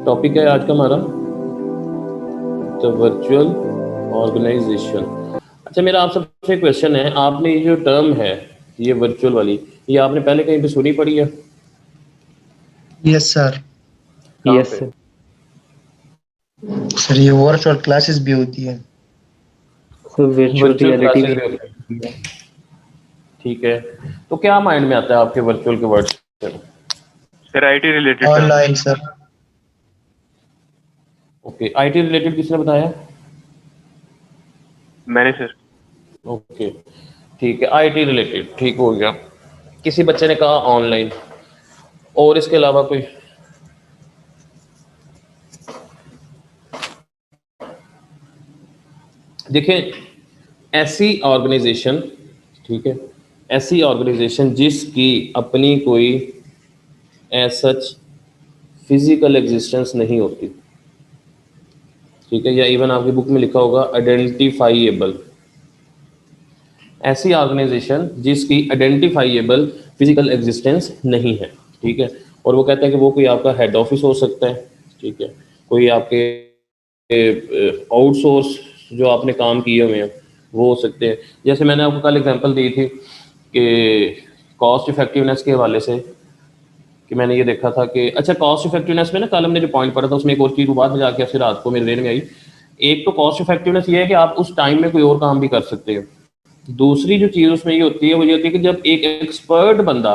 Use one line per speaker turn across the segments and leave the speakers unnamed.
Topic है आज का हमारा द वर्चुअल ऑर्गेनाइजेशन। अच्छा, मेरा आप सबसे क्वेश्चन है, आपने ये जो टर्म है ये वर्चुअल वाली, ये आपने पहले कहीं पे सुनी पड़ी है?
Yes sir.
कहाँ
यस
पे?
सर।
सर ये वर्चुअल क्लासेस भी होती है।
Sir virtual
virtual
reality
classes
भी
भी होती है, ठीक है। तो क्या माइंड में आता है आपके वर्चुअल के वर्ड से?
Sir IT related sir.
Online sir.
Okay, IT related किसने बताया?
मैंने सर।
ओके, ठीक है, आईटी रिलेटेड ठीक हो गया। किसी बच्चे ने कहा ऑनलाइन, और इसके अलावा कोई? देखिए, ऐसी ऑर्गेनाइजेशन, ठीक है, ऐसी ऑर्गेनाइजेशन जिसकी अपनी कोई एज सच फिजिकल एग्जिस्टेंस नहीं होती, ठीक है, या इवन आपकी बुक में लिखा होगा आइडेंटिफाइएबल। ऐसी ऑर्गेनाइजेशन जिसकी आइडेंटिफाइएबल फिजिकल एग्जिस्टेंस नहीं है, ठीक है। और वो कहते हैं कि वो कोई आपका हेड ऑफिस हो सकता है, ठीक है, कोई आपके आउटसोर्स जो आपने काम किए हुए हैं वो हो सकते हैं। जैसे मैंने आपको कल एग्जांपल दी थी कि कॉस्ट इफेक्टिवनेस के हवाले से, कि मैंने ये देखा था कि अच्छा, कॉस्ट इफेक्टिवनेस में ना कल हमने जो पॉइंट पढ़ा था उसमें एक और चीज़ बाद में जाके फिर रात को मेरे देर में आई। एक तो कॉस्ट इफेक्टिवनेस ये है कि आप उस टाइम में कोई और काम भी कर सकते हो। दूसरी जो चीज़ उसमें ये होती है वो ये होती है कि जब एक एक्सपर्ट बंदा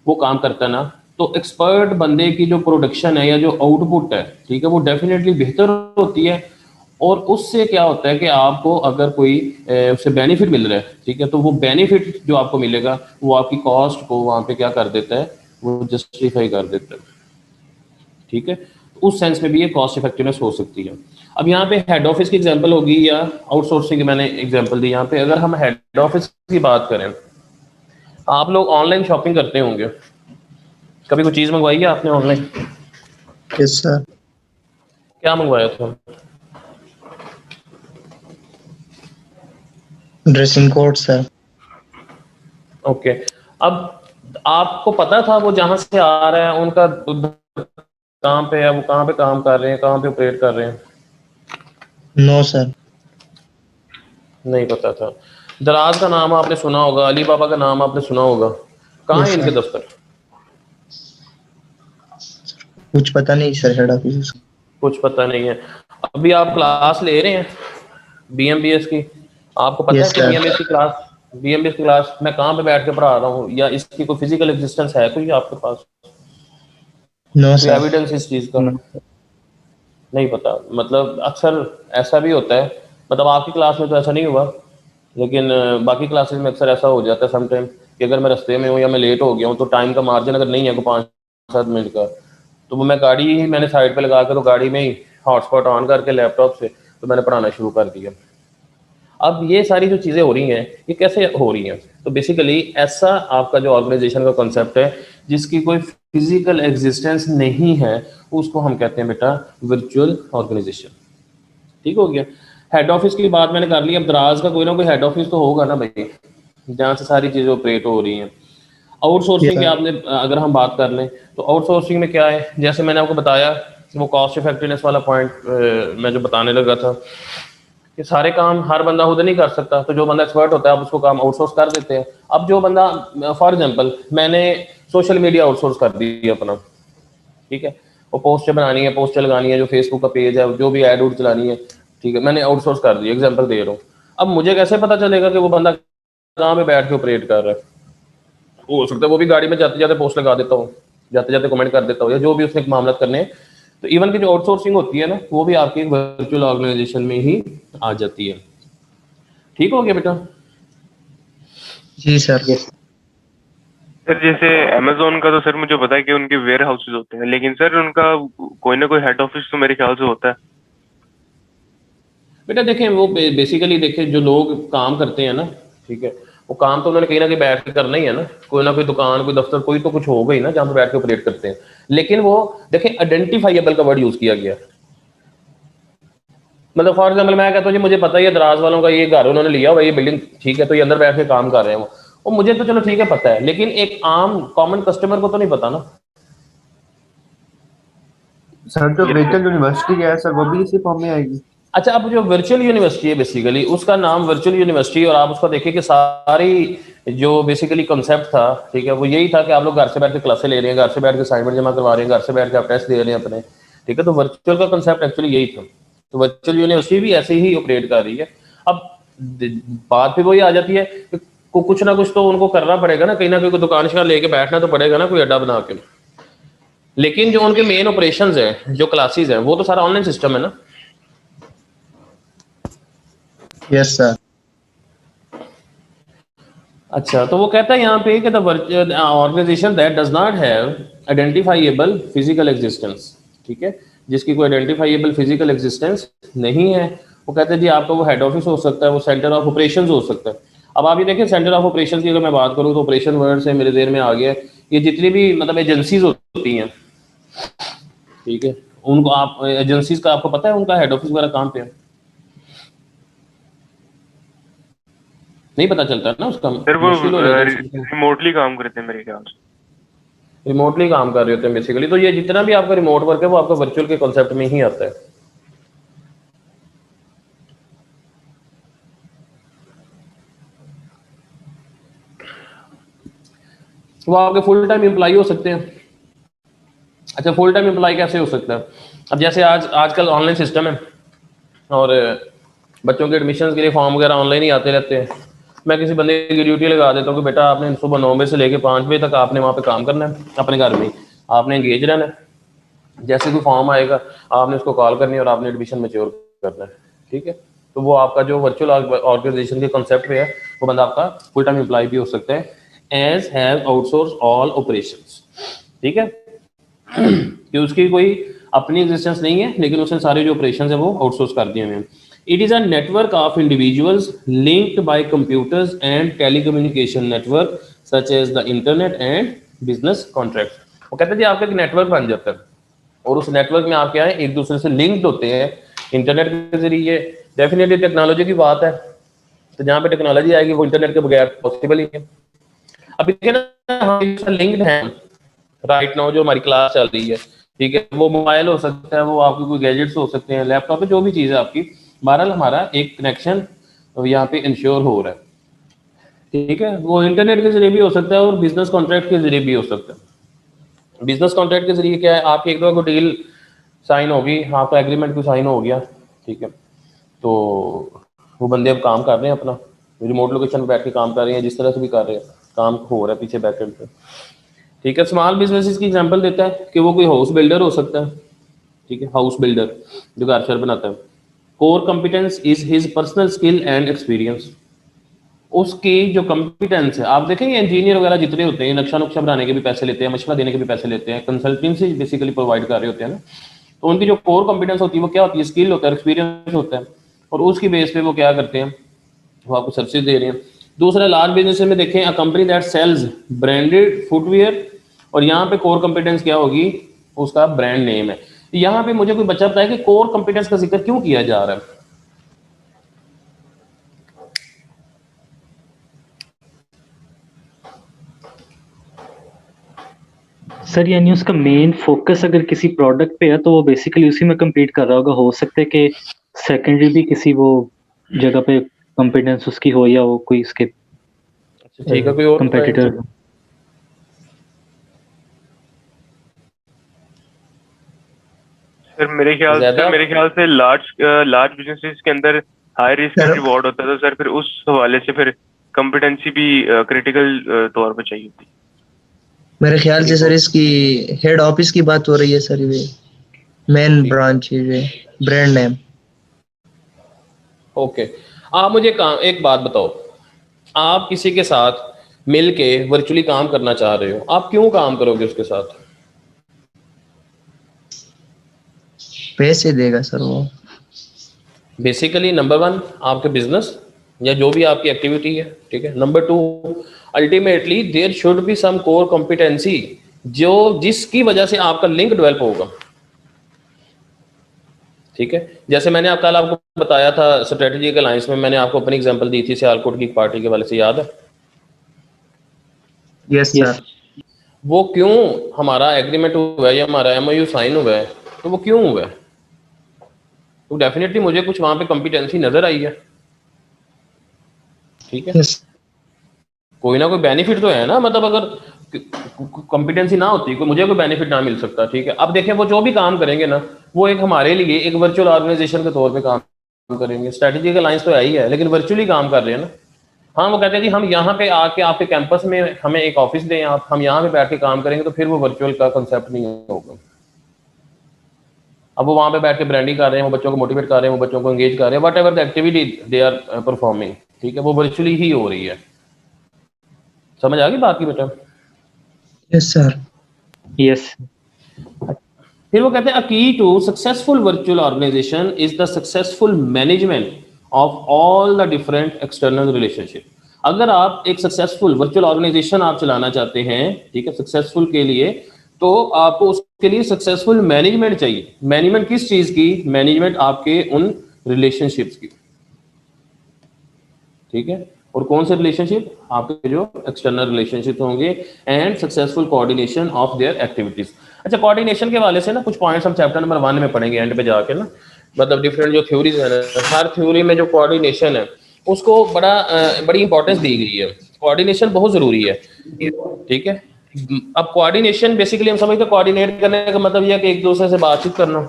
वो काम करता है ना, तो एक्सपर्ट बंदे की जो प्रोडक्शन है या जो आउटपुट है, ठीक है, वो डेफिनेटली बेहतर होती है। और उससे क्या होता है कि आपको अगर कोई उससे बेनिफिट मिल रहा है, ठीक है, तो वो बेनिफिट जो आपको मिलेगा वो आपकी कॉस्ट को वहाँ पे क्या कर देता है, वो जस्टिफाई कर देता है, ठीक है। उस सेंस में भी ये कॉस्ट इफेक्टिवनेस हो सकती है। अब यहाँ पे हेड ऑफिस की एग्जांपल होगी या आउटसोर्सिंग की मैंने एग्जांपल दी। यहाँ पे अगर हम हेड ऑफिस की बात करें, आप लोग ऑनलाइन शॉपिंग करते होंगे, कभी कोई चीज़ मंगवाई है आपने ऑनलाइन?
Yes sir.
क्या मंगवाया था?
Dressing code sir.
ओके, अब आपको पता था वो जहाँ से आ रहा है उनका कहाँ पे है, वो कहाँ पे काम कर रहे हैं, कहाँ पे ऑपरेट कर रहे हैं?
No sir.
नहीं पता था। दराज का नाम आपने सुना होगा, अली बाबा का नाम आपने सुना होगा, कहाँ है
यस
इनके
सर।
दफ्तर?
कुछ पता नहीं सर हेड ऑफिस।
कुछ पता नहीं है। अभी आप क्लास ले रहे हैं बीएमबीएस की, आपको पता है
यस
कि
सर।
बीएमबीएस की क्लास मैं कहाँ पे बैठ के पढ़ा रहा हूँ, या इसकी कोई फिजिकल एग्जिस्टेंस है कोई आपके पास,
नो
कोई
सर।
एविडेंस इस चीज़ का? नहीं पता। मतलब अक्सर ऐसा भी होता है, मतलब आपकी क्लास में तो ऐसा नहीं हुआ, लेकिन बाकी क्लासेस में अक्सर ऐसा हो जाता है समटाइम कि अगर मैं रास्ते में हूँ या मैं लेट हो गया हूँ तो टाइम का मार्जिन अगर नहीं है कोई 5-7 मिनट का, तो वो मैं गाड़ी ही मैंने साइड पे लगा कर, तो गाड़ी में ही हॉटस्पॉट ऑन करके लैपटॉप से तो मैंने पढ़ाना शुरू कर दिया। अब ये सारी जो चीज़ें हो रही हैं ये कैसे हो रही हैं? तो बेसिकली ऐसा आपका जो ऑर्गेनाइजेशन का कॉन्सेप्ट है जिसकी कोई फिजिकल एग्जिस्टेंस नहीं है, उसको हम कहते हैं बेटा वर्चुअल ऑर्गेनाइजेशन। ठीक हो गया। हेड ऑफिस की बात मैंने कर ली, अब दराज का कोई ना कोई हेड ऑफिस तो होगा ना भाई, जहाँ से सारी चीज़ें ऑपरेट हो रही हैं।
यस
आउटसोर्सिंग की
सर।
आपने अगर हम बात कर लें तो आउटसोर्सिंग में क्या है, जैसे मैंने आपको बताया वो कॉस्ट इफेक्टिवनेस वाला पॉइंट मैं जो बताने लगा था कि सारे काम हर बंदा खुद नहीं कर सकता, तो जो बंदा एक्सपर्ट होता है आप उसको काम आउटसोर्स कर देते हैं। अब जो बंदा, फॉर एग्जांपल मैंने सोशल मीडिया आउटसोर्स कर दी अपना, ठीक है, वो पोस्टें बनानी है, पोस्टें लगानी है, जो फेसबुक का पेज है, जो भी एड उड चलानी है, ठीक है, मैंने आउटसोर्स कर दी, एग्जांपल दे रहा हूँ। अब मुझे कैसे पता चलेगा कि वो बंदा कहाँ पे बैठ के ऑपरेट कर रहा है? हो सकता है वो भी गाड़ी में जाते जाते पोस्ट लगा देता हूँ, जाते जाते कमेंट कर देता हूँ, या जो भी उसने मामला करने हैं। तो इवन की जो आउटसोर्सिंग होती है ना, वो भी आपकी वर्चुअल ऑर्गेनाइजेशन में ही आ जाती है। ठीक हो गया बेटा?
जी सर।
यस
सर जैसे अमेजोन का तो सर मुझे पता है कि उनके वेयर हाउसेज होते हैं, लेकिन सर उनका कोई ना कोई हेड ऑफिस तो मेरे ख्याल से होता है।
बेटा देखें, वो बेसिकली देखें जो लोग काम करते हैं ना, ठीक है, वो काम तो उन्होंने कहीं ना कहीं बैठ के करना ही है ना कोई दुकान, कोई दफ्तर, कोई तो कुछ होगा ही ना जहाँ पे बैठ के ऑपरेट करते हैं। लेकिन वो देखें, आइडेंटिफाइएबल का वर्ड यूज किया गया। मतलब फॉर एग्जाम्पल मैं कहता हूँ जी मुझे पता ही है दराज वालों का ये घर उन्होंने लिया हुआ, ये बिल्डिंग, ठीक है, तो ये अंदर बैठ के काम कर रहे हैं वो मुझे तो चलो ठीक है पता है, लेकिन एक आम कॉमन कस्टमर को तो नहीं पता ना।
सर जो
Yes,
वर्चुअल यूनिवर्सिटी है सर वो भी इसी फॉर्म में आएगी?
अच्छा, अब जो वर्चुअल यूनिवर्सिटी है बेसिकली उसका नाम वर्चुअल यूनिवर्सिटी, और आप उसको देखिए कि सारी जो बेसिकली कॉन्सेप्ट था, ठीक है, वो यही था कि आप लोग घर से बैठ के क्लासें ले रहे हैं, घर से बैठ के असाइनमेंट जमा करवा रहे हैं, घर से बैठ के आप टेस्ट दे रहे हैं अपने, ठीक है। तो वर्चुअल का कॉन्सेप्ट एक्चुअली यही था। तो वर्चुअल यूनिवर्सिटी भी ऐसे ही ऑपरेट कर रही है। अब बात भी वही आ जाती है कि कुछ ना कुछ तो उनको करना पड़ेगा ना कहीं दुकान शकान लेके बैठना तो पड़ेगा ना, कोई अड्डा बना के। लेकिन जो उनके मेन ऑपरेशंस हैं, जो क्लासेस हैं, वो तो सारा ऑनलाइन सिस्टम है ना।
Yes sir.
अच्छा, तो वो कहता है यहाँ पे कि the organization that does not have identifiable physical existence, ठीक है, जिसकी कोई आइडेंटिफाइएबल फिजिकल एग्जिस्टेंस नहीं है, वो कहते हैं जी आपका वो हेड ऑफिस हो सकता है, वो सेंटर ऑफ ऑपरेशंस हो सकता है। अब आप ये देखिए, सेंटर ऑफ ऑपरेशंस की अगर मैं बात करूँ तो ऑपरेशन वर्ड से मेरे देर में आ गया, ये जितनी भी मतलब एजेंसीज होती हैं, ठीक है, उनको आप एजेंसीज का आपको पता है उनका हेड ऑफिस वगैरह कहाँ पे है? नहीं पता चलता है ना उसका,
सर वो
मुश्किल हो जाता है।
रिमोटली काम करते हैं मेरे ख्याल से।
रिमोटली काम कर रहे होते हैं बेसिकली। तो ये जितना भी आपका रिमोट वर्क है वो आपका वर्चुअल के कॉन्सेप्ट में ही आता है। वो आपके फुल टाइम एम्प्लॉय हो सकते हैं। अच्छा, फुल टाइम एम्प्लॉय कैसे हो सकता है? अब जैसे आजकल ऑनलाइन सिस्टम है और बच्चों के एडमिशन के लिए फॉर्म वगैरह ऑनलाइन ही आते रहते हैं। मैं किसी बंदे की ड्यूटी लगा देता हूँ कि बेटा आपने सुबह 9 बजे से लेकर 5 बजे तक आपने वहाँ पे काम करना है, अपने घर में आपने एंगेज रहना है। जैसे कोई फॉर्म आएगा आपने उसको कॉल करनी है और आपने एडमिशन मैच्योर करना है, ठीक है। तो वो आपका जो वर्चुअल ऑर्गेनाइजेशन के कॉन्सेप्ट पे है, वो बंदा आपका फुल टाइम एम्प्लॉय भी हो सकता है as have outsource all operations, ठीक है, कि उसकी कोई अपनी एग्जिस्टेंस नहीं है लेकिन उसने सारे जो ऑपरेशंस है वो आउटसोर्स कर दिए हुए हैं। It is a network of individuals linked by computers and telecommunication network such as the internet and business contract. वो कहते हैं जी आपका एक नेटवर्क बन जाता है और उस नेटवर्क में आप क्या है, एक दूसरे से लिंक्ड होते हैं इंटरनेट के जरिए। डेफिनेटली टेक्नोलॉजी की बात है, तो जहाँ पे टेक्नोलॉजी आएगी वो इंटरनेट के बगैर पॉसिबल ही है। अब देखिए ना, हम लिंक्ड हैं राइट नाउ, जो हमारी क्लास चल रही है, ठीक है, वो मोबाइल हो सकता है, वो आपके कोई गैजेट्स हो सकते हैं, लैपटॉप है, जो भी चीज़ है आपकी, बहरहाल हमारा एक कनेक्शन यहाँ पे इंश्योर हो रहा है, ठीक है। वो इंटरनेट के जरिए भी हो सकता है और बिजनेस कॉन्ट्रैक्ट के जरिए भी हो सकता है। बिजनेस कॉन्ट्रैक्ट के जरिए क्या है, आपकी एक दो को डील साइन होगी, आपका एग्रीमेंट को साइन हो गया, ठीक है, तो वो बंदे अब काम कर रहे हैं अपना, रिमोट लोकेशन पर बैठ के काम कर रहे हैं, जिस तरह से भी कर रहे हैं, काम हो रहा है पीछे बैकएंड पे, ठीक है। स्मॉल बिजनेसेस की एग्जांपल देता है कि वो कोई हाउस बिल्डर हो सकता है, ठीक है, हाउस बिल्डर जो घर शहर बनाता है। Core competence is his personal skill and experience. उसकी जो कॉम्पिटेंस है, आप देखेंगे इंजीनियर वगैरह जितने होते हैं, नक्शा नुक्शा बनाने के भी पैसे लेते हैं, मशवरा देने के भी पैसे लेते हैं, कंसल्टेंसी बेसिकली प्रोवाइड कर रहे होते हैं ना। तो उनकी जो कोर कॉम्पिटेंस होती है वो क्या होती है, स्किल होता है, एक्सपीरियंस होता है, और उसकी बेस पे वो क्या करते हैं, वो आपको सर्विस दे रहे हैं। दूसरा, लार्ज बिजनेस में देखें, a company that sells branded footwear, और यहाँ पे कोर कॉम्पिटेंस क्या होगी, उसका ब्रांड नेम है। यहाँ पे मुझे कोई बच्चा बताया कि कोर कॉम्पिटेंस का जिक्र क्यों किया जा रहा है?
सर यानी उसका मेन फोकस अगर किसी प्रोडक्ट पे है तो वो बेसिकली उसी में compete कर रहा होगा। हो सकता है कि सेकेंडरी भी किसी वो जगह पे कॉम्पिटेंस उसकी हो या वो कोई इसके
अच्छा ठीक है, कोई और बताएं।
कंपेटिटर।
सर मेरे ख्याल से लार्ज बिजनेसेस के अंदर हाई रिस्क एंड रिवॉर्ड होता है, तो सर फिर उस हवाले से फिर कॉम्पिटेंसी भी क्रिटिकल तौर पे चाहिए होती है।
मेरे ख्याल से सर इसकी हेड ऑफिस की बात हो रही है सर, ये मेन ब्रांच है, ब्रांड नेम।
ओके, आप मुझे एक बात बताओ, आप किसी के साथ मिल के वर्चुअली काम करना चाह रहे हो, आप क्यों काम करोगे उसके साथ?
पैसे देगा सर वो।
बेसिकली नंबर वन, आपके बिजनेस या जो भी आपकी एक्टिविटी है, ठीक है। Number two, ultimately there should be some core competency जो जिसकी वजह से आपका लिंक डेवलप होगा, ठीक है। जैसे मैंने कल आपको बताया था स्ट्रेटेजिक अलायंस में, मैंने आपको अपनी एग्जांपल दी थी सियालकोट की पार्टी के वाले से, याद है?
Yes sir.
वो क्यों हमारा एग्रीमेंट हुआ है या हमारा एमओयू साइन हुआ है, तो वो क्यों हुआ है? तो डेफिनेटली मुझे कुछ वहाँ पे कॉम्पिटेंसी नज़र आई है, ठीक है,
यस
कोई ना कोई बेनिफिट तो है ना, मतलब अगर कॉम्पिटेंसी ना होती कोई मुझे कोई बेनिफिट ना मिल सकता, ठीक है। अब देखें वो जो भी काम करेंगे ना, वो एक हमारे लिए एक वर्चुअल ऑर्गेनाइजेशन के तौर पे काम करेंगे। स्ट्रेटेजिक अलायंस तो है ही है, लेकिन वर्चुअली काम कर रहे हैं ना। हाँ, वो कहते हैं जी हम यहाँ पे आके आपके कैंपस में हमें एक ऑफिस दें आप, हम यहाँ पे बैठ के काम करेंगे, तो फिर वो वर्चुअल का कंसेप्ट नहीं होगा। अब वो वहाँ पे बैठ के ब्रांडिंग कर रहे हैं, वो बच्चों को मोटिवेट कर रहे हैं, वो बच्चों को एंगेज कर रहे हैं, whatever the activity they are performing, ठीक है, वो वर्चुअली ही हो रही है। समझ आ गई बात की बेटा?
यस सर
यस
फिर वो कहते हैं a key to successful virtual organization is the successful management of all the different external relationship. अगर आप एक सक्सेसफुल वर्चुअल ऑर्गेनाइजेशन आप चलाना चाहते हैं, ठीक है, सक्सेसफुल के लिए, तो आपको उसके लिए सक्सेसफुल मैनेजमेंट चाहिए। मैनेजमेंट किस चीज की? मैनेजमेंट आपके उन रिलेशनशिप्स की, ठीक है। और कौन से रिलेशनशिप? आपके जो एक्सटर्नल रिलेशनशिप होंगे, and successful coordination of their activities. अच्छा, कोऑर्डिनेशन के वाले से ना कुछ पॉइंट्स हम चैप्टर नंबर 1 में पढ़ेंगे एंड पे जाके ना, मतलब डिफरेंट जो थ्योरीज है ना, हर थ्योरी में जो कोऑर्डिनेशन है उसको बड़ी इंपॉर्टेंस दी गई है। कोऑर्डिनेशन बहुत जरूरी है, ठीक है। अब कोऑर्डिनेशन बेसिकली हम समझते हैं कोऑर्डिनेट करने का मतलब यह है कि एक दूसरे से बातचीत करना,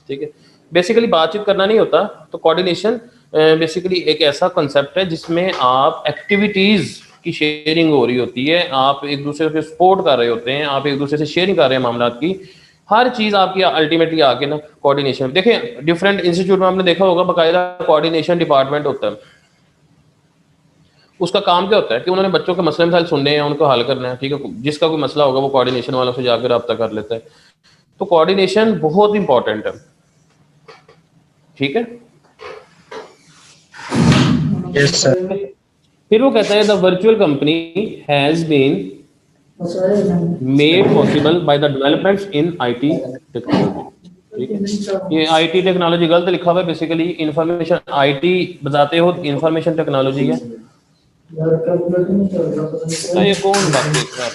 ठीक है। बेसिकली बातचीत करना नहीं होता। तो कोऑर्डिनेशन बेसिकली एक ऐसा कंसेप्ट है जिसमें आप एक्टिविटीज की शेयरिंग हो रही होती है, आप एक दूसरे से सपोर्ट कर रहे होते हैं, आप एक दूसरे से शेयरिंग कर रहे हैं मामला की, हर चीज आपकी अल्टीमेटली आके ना कोऑर्डिनेशन। देखें डिफरेंट इंस्टीट्यूट में आपने देखा होगा बाकायदा कोऑर्डिनेशन डिपार्टमेंट होता है। उसका काम क्या होता है कि उन्होंने बच्चों के मसले मसाइल सुनने हैं, उनको हल करना है, ठीक है। जिसका कोई मसला होगा वो कोऑर्डिनेशन वालों से जाकर रब्ता कर लेता है। तो कोऑर्डिनेशन बहुत इंपॉर्टेंट है, ठीक है।
यस सर
फिर वो कहता है the virtual company has been made possible by the developments in IT technology, ठीक है। ये आईटी टेक्नोलॉजी गलत लिखा हुआ है, बेसिकली इंफॉर्मेशन आईटी बताते हो इंफॉर्मेशन टेक्नोलॉजी है। तो ये कौन बात देख रहा है?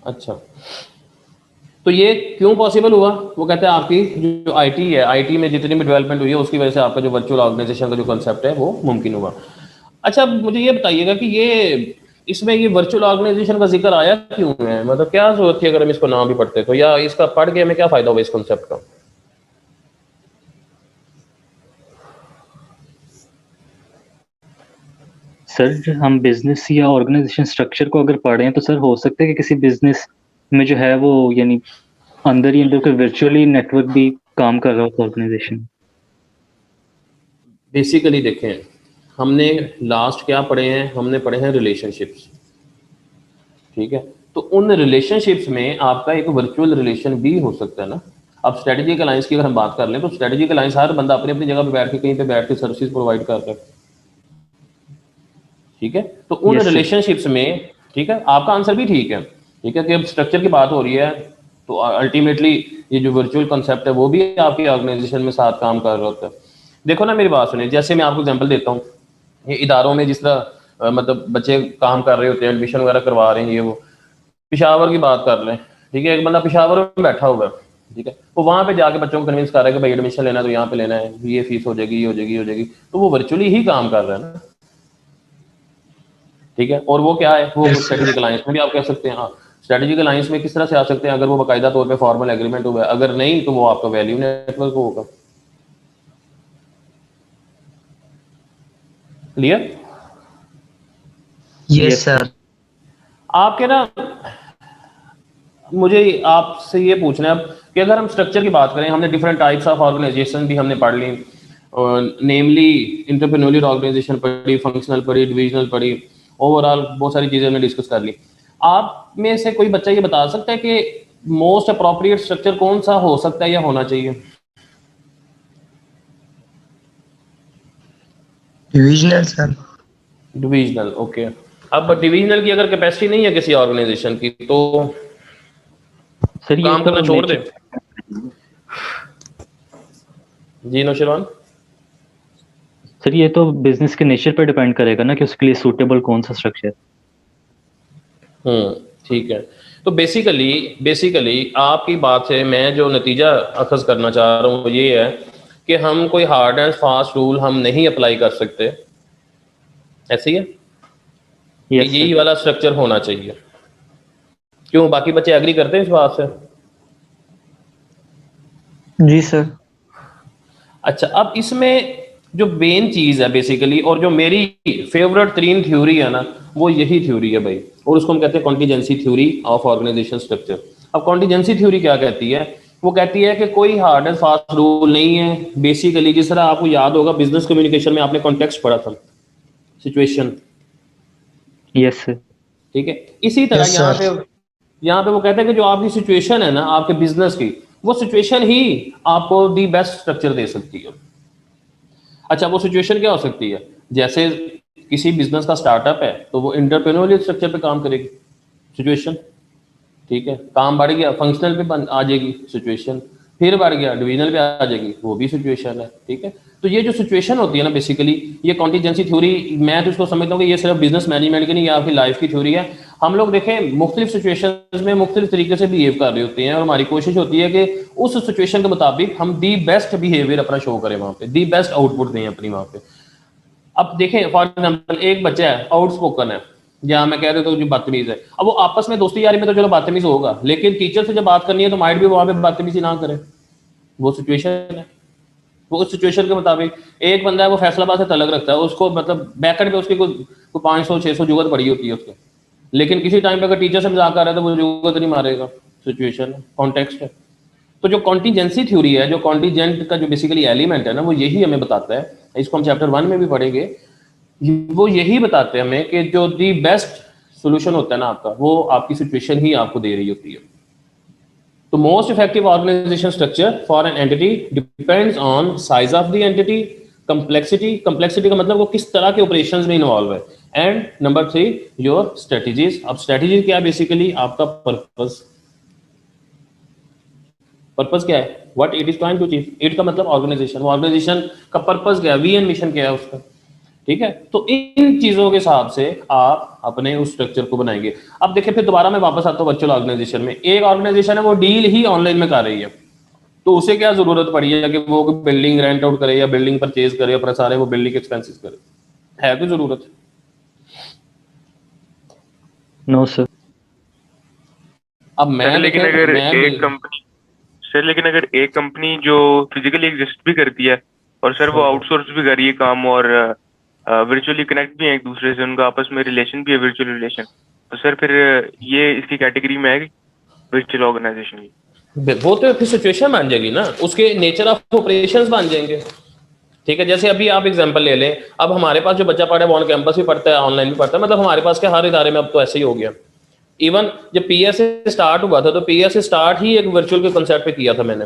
अच्छा, तो ये क्यों पॉसिबल हुआ? वो कहते हैं आपकी जो आईटी है, आईटी में जितनी भी डेवलपमेंट हुई है उसकी वजह से आपका जो वर्चुअल ऑर्गेनाइजेशन का जो कंसेप्ट है वो मुमकिन हुआ। अच्छा, मुझे ये बताइएगा कि ये इसमें ये वर्चुअल ऑर्गेनाइजेशन का जिक्र आया क्यों है? मतलब क्या जरूरत थी अगर हम इसको ना भी पढ़ते तो, या इसका पढ़ के हमें क्या फायदा होगा इस कंसेप्ट का?
सर, हम बिजनेस या ऑर्गेनाइजेशन स्ट्रक्चर को अगर पढ़ें तो सर हो सकता है कि किसी बिजनेस में जो है वो यानी अंदर ही अंदर कोई वर्चुअली नेटवर्क भी काम कर रहा हो ऑर्गेनाइजेशन।
बेसिकली देखें, हमने लास्ट क्या पढ़े हैं? हमने पढ़े हैं रिलेशनशिप्स, ठीक है। तो उन रिलेशनशिप्स में आपका एक वर्चुअल रिलेशन भी हो सकता है ना। अब स्ट्रेटेजिक अलायंस की अगर हम बात कर लें तो स्ट्रेटेजिक अलायंस हर बंदा अपनी अपनी जगह पे बैठ के कहीं पे बैठ के सर्विसेज प्रोवाइड कर रहा है, ठीक है। तो उन
यस सर।
रिलेशनशिप्स में, ठीक है, आपका आंसर भी ठीक है, ठीक है, कि अब स्ट्रक्चर की बात हो रही है तो अल्टीमेटली ये जो वर्चुअल कंसेप्ट है वो भी आपकी ऑर्गेनाइजेशन में साथ काम कर रहा होता है। देखो ना, मेरी बात सुनिए, जैसे मैं आपको एग्जांपल देता हूँ, ये इदारों में जिस तरह मतलब बच्चे काम कर रहे होते हैं, एडमिशन वगैरह करवा रहे हैं, ये वो पिशावर की बात कर लें, ठीक है, एक बंदा पिशावर में बैठा हुआ है, ठीक है, वो वहाँ पे जाके बच्चों को कन्विंस कर रहा है कि भाई एडमिशन लेना तो यहाँ पे लेना है, ये फीस हो जाएगी, ये हो जाएगी, ये हो जाएगी, तो वो वर्चुअली ही काम कर रहा है ना, ठीक है। और वो क्या है? वो
यस सर
स्ट्रेटेजिक अलायंस में भी आप कह सकते हैं। हाँ, स्ट्रेटेजिक अलायंस में किस तरह से आ सकते हैं? अगर वो बाकायदा तौर पे फॉर्मल एग्रीमेंट हुआ है, अगर नहीं तो वो आपका वैल्यू नेटवर्क होगा। क्लियर?
यस सर
आपके ना, मुझे आपसे ये पूछना है अब कि अगर हम स्ट्रक्चर की बात करें, हमने डिफरेंट टाइप्स ऑफ ऑर्गेनाइजेशन भी हमने पढ़ ली, नेमली इंटरप्रेन्योरियल ऑर्गेनाइजेशन पढ़ी, फंक्शनल पढ़ी, डिविजनल पढ़ी, ओवरऑल बहुत सारी चीज़ें हमने डिस्कस कर ली। आप में से कोई बच्चा ये बता सकता है कि मोस्ट अप्रोप्रिएट स्ट्रक्चर कौन सा हो सकता है या होना चाहिए?
Divisional sir
divisional, okay. अब डिविजनल की अगर कैपेसिटी नहीं है किसी ऑर्गेनाइजेशन की तो
सर ये
काम
तो
करना छोड़ दे।
नेचर
जी नौशरवान?
सर ये तो बिजनेस के नेचर पे डिपेंड करेगा ना कि उसके लिए सूटेबल कौन सा स्ट्रक्चर।
ठीक है। तो बेसिकली बेसिकली आपकी बात से मैं जो नतीजा अखज़ करना चाह रहा हूँ वो ये है कि हम कोई हार्ड एंड फास्ट रूल हम नहीं अप्लाई कर सकते, ऐसे ही है कि
यस
यही
सर।
वाला स्ट्रक्चर होना चाहिए। क्यों, बाकी बच्चे एग्री करते हैं इस बात से?
जी सर।
अच्छा, अब इसमें जो मेन चीज़ है बेसिकली और जो मेरी फेवरेट तरीन थ्योरी है ना, वो यही थ्योरी है भाई, और उसको हम कहते हैं contingency theory of organization structure. अब कॉन्टीजेंसी थ्योरी क्या कहती है? वो कहती है कि कोई हार्ड एंड फास्ट रूल नहीं है। बेसिकली जिस तरह आपको याद होगा बिजनेस कम्युनिकेशन में आपने कॉन्टेक्स्ट पढ़ा था, सिचुएशन,
यस सर।
ठीक है। इसी तरह
यस सर।
यहाँ पे वो कहते हैं कि जो आपकी सिचुएशन है ना आपके बिजनेस की, वो सिचुएशन ही आपको दी बेस्ट स्ट्रक्चर दे सकती है। अच्छा, वो सिचुएशन क्या हो सकती है? जैसे किसी बिजनेस का स्टार्टअप है तो वो इंटरप्रेन्योरियल स्ट्रक्चर पे काम करेगी, सिचुएशन, ठीक है। काम बढ़ गया, फंक्शनल पे आ जाएगी, सिचुएशन। फिर बढ़ गया, डिविजनल पे आ जाएगी, वो भी सिचुएशन है, ठीक है। तो ये जो सिचुएशन होती है ना बेसिकली, ये कॉन्टीजेंसी थ्योरी, मैं तो इसको समझता हूँ कि ये सिर्फ बिजनेस मैनेजमेंट की नहीं, ये आपकी लाइफ की थ्योरी है। हम लोग देखें मुख्तलिफ सिचुएशन में मुख्तलिफ तरीके से बिहेव कर रहे होते हैं, और हमारी कोशिश होती है कि उस सिचुएशन के मुताबिक हम दी बेस्ट बिहेवियर अपना शो करें वहाँ पे, दी बेस्ट आउटपुट दें अपनी वहाँ पे। अब देखें फॉर एग्जाम्पल एक बच्चा है आउटस्पोकन है, या मैं कह देता हूँ जो बदतमीज है, अब वो आपस में दोस्ती यारी में तो चलो बदतमीज होगा, लेकिन टीचर से जब बात करनी है तो माइट भी वहां पे बदतमीजी ना करे, वो सिचुएशन है। वो उस सिचुएशन के मुताबिक एक बंदा है वो फैसलाबाद से तलक रखता है, उसको मतलब बैकएंड पे उसकी कोई 500-600 जुगत पड़ी होती है उसके, लेकिन किसी टाइम पे अगर टीचर से मजाक आ रहा है तो वो जुगत नहीं मारेगा, सिचुएशन है, कॉन्टेक्स्ट है। तो जो कॉन्टीजेंसी थ्योरी है, जो कॉन्टीजेंट का जो बेसिकली एलिमेंट है ना, वो यही हमें बताता है, इसको हम चैप्टर 1 में भी पढ़ेंगे। वो यही बताते हैं हमें कि जो दी बेस्ट सोल्यूशन होता है ना आपका, वो आपकी सिचुएशन ही आपको दे रही होती है। तो most effective organization structure for an entity depends on size of the entity, complexity का मतलब वो किस तरह के ऑपरेशंस में इन्वॉल्व है, एंड नंबर 3 योर स्ट्रेटजीज। अब स्ट्रेटजीज क्या है? बेसिकली आपका पर्पस। पर्पस क्या है? What it is trying to achieve. It का मतलब ऑर्गेनाइजेशन, वो ऑर्गेनाइजेशन का पर्पस क्या है, विजन मिशन क्या है उसका, ठीक है। तो इन चीजों के हिसाब से आप अपने उस स्ट्रक्चर को बनाएंगे। अब देखिए फिर दोबारा मैं वापस आता हूँ वर्चुअल ऑर्गेनाइजेशन में। एक ऑर्गेनाइजेशन है वो डील ही ऑनलाइन में कर रही है, तो उसे क्या जरूरत पड़ी है कि वो बिल्डिंग रेंट आउट करे या बिल्डिंग परचेज करे, अपने सारे वो बिल्डिंग एक्सपेंसेस करे? है कोई जरूरत?
No sir.
अब मैं
लेकिन
देखें,
अगर
मैं
एक कंपनी सर लेकिन अगर एक कंपनी जो फिजिकली एग्जिस्ट भी करती है और सर वो आउटसोर्स भी कर रही है काम और वर्चुअली कनेक्ट भी है एक दूसरे से, उनका आपस में रिलेशन भी है, वर्चुअल रिलेशन, तो सर फिर ये इसकी कैटेगरी में है वर्चुअल ऑर्गेनाइजेशन की?
वो तो फिर सिचुएशन बन जाएगी ना, उसके नेचर ऑफ ऑपरेशंस बन जाएंगे, ठीक है। जैसे अभी आप एग्जांपल ले लें, अब हमारे पास जो बच्चा पढ़ा है वो ऑन कैंपस भी पढ़ता है, ऑनलाइन भी पढ़ता है, मतलब हमारे पास के हर इदारे में अब तो ऐसे ही हो गया। इवन जब पीएस स्टार्ट हुआ था तो पीएस स्टार्ट ही एक वर्चुअल के कंसेप्ट पे किया था मैंने,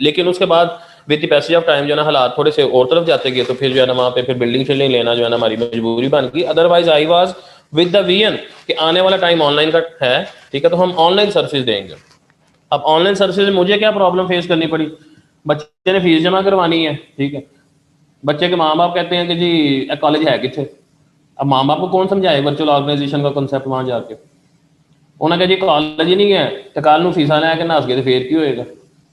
लेकिन उसके बाद with the passage of time जो है ना हालात थोड़े से और तरफ जाते गए, तो फिर जो है ना वहाँ पे फिर बिल्डिंग शिल्डिंग लेना जो है ना हमारी मजबूरी बन गई। Otherwise I was with the vision कि आने वाला टाइम ऑनलाइन का है, ठीक है, तो हम ऑनलाइन सर्विस देंगे। अब ऑनलाइन सर्विस में मुझे क्या प्रॉब्लम फेस करनी पड़ी? बच्चे ने फीस जमा करवानी है, ठीक है, बच्चे के माँ बाप कहते हैं कि जी कॉलेज है कितने। अब माँ बाप को कौन समझाए वर्चुअल ऑर्गेनाइजेशन का कंसेप्ट वहां जाके? उन्होंने कहा जी कॉलेज ही नहीं है तो कल ਨੂੰ फीसा लैके नस गए तो फिर की होएगा।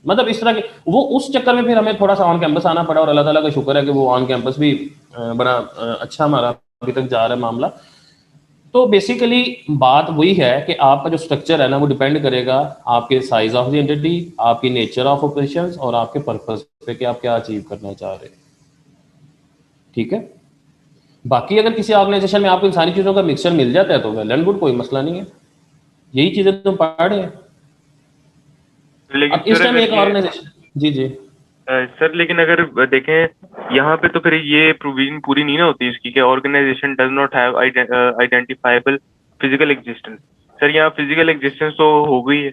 मतलब इस तरह के वो उस चक्कर में फिर हमें थोड़ा सा ऑन कैंपस आना पड़ा, और अल्लाह ताला का शुक्र है कि वो ऑन कैंपस भी बड़ा अच्छा हमारा अभी तक जा रहा है मामला। तो बेसिकली बात वही है कि आपका जो स्ट्रक्चर है ना वो डिपेंड करेगा आपके साइज ऑफ द एंटिटी, आपकी नेचर ऑफ ऑपरेशंस और आपके पर्पस पे कि आप क्या अचीव करना चाह रहे हैं, ठीक है। बाकी अगर किसी ऑर्गेनाइजेशन में आपको इन सारी चीज़ों का मिक्सचर मिल जाता है तो वेल एंड गुड, कोई मसला नहीं है, यही चीज़ें तुम पढ़ रहे हैं।
लेकिन
अब इस
सर
टाइम
अगर
एक
ये
ऑर्गेनाइजेशन, जी जी
सर लेकिन अगर देखें यहाँ पे तो फिर ये प्रोविजन पूरी नहीं ना होती इसकी कि organization does not have identifiable physical existence. Sir यहाँ फिजिकल एग्जिस्टेंस तो हो गई है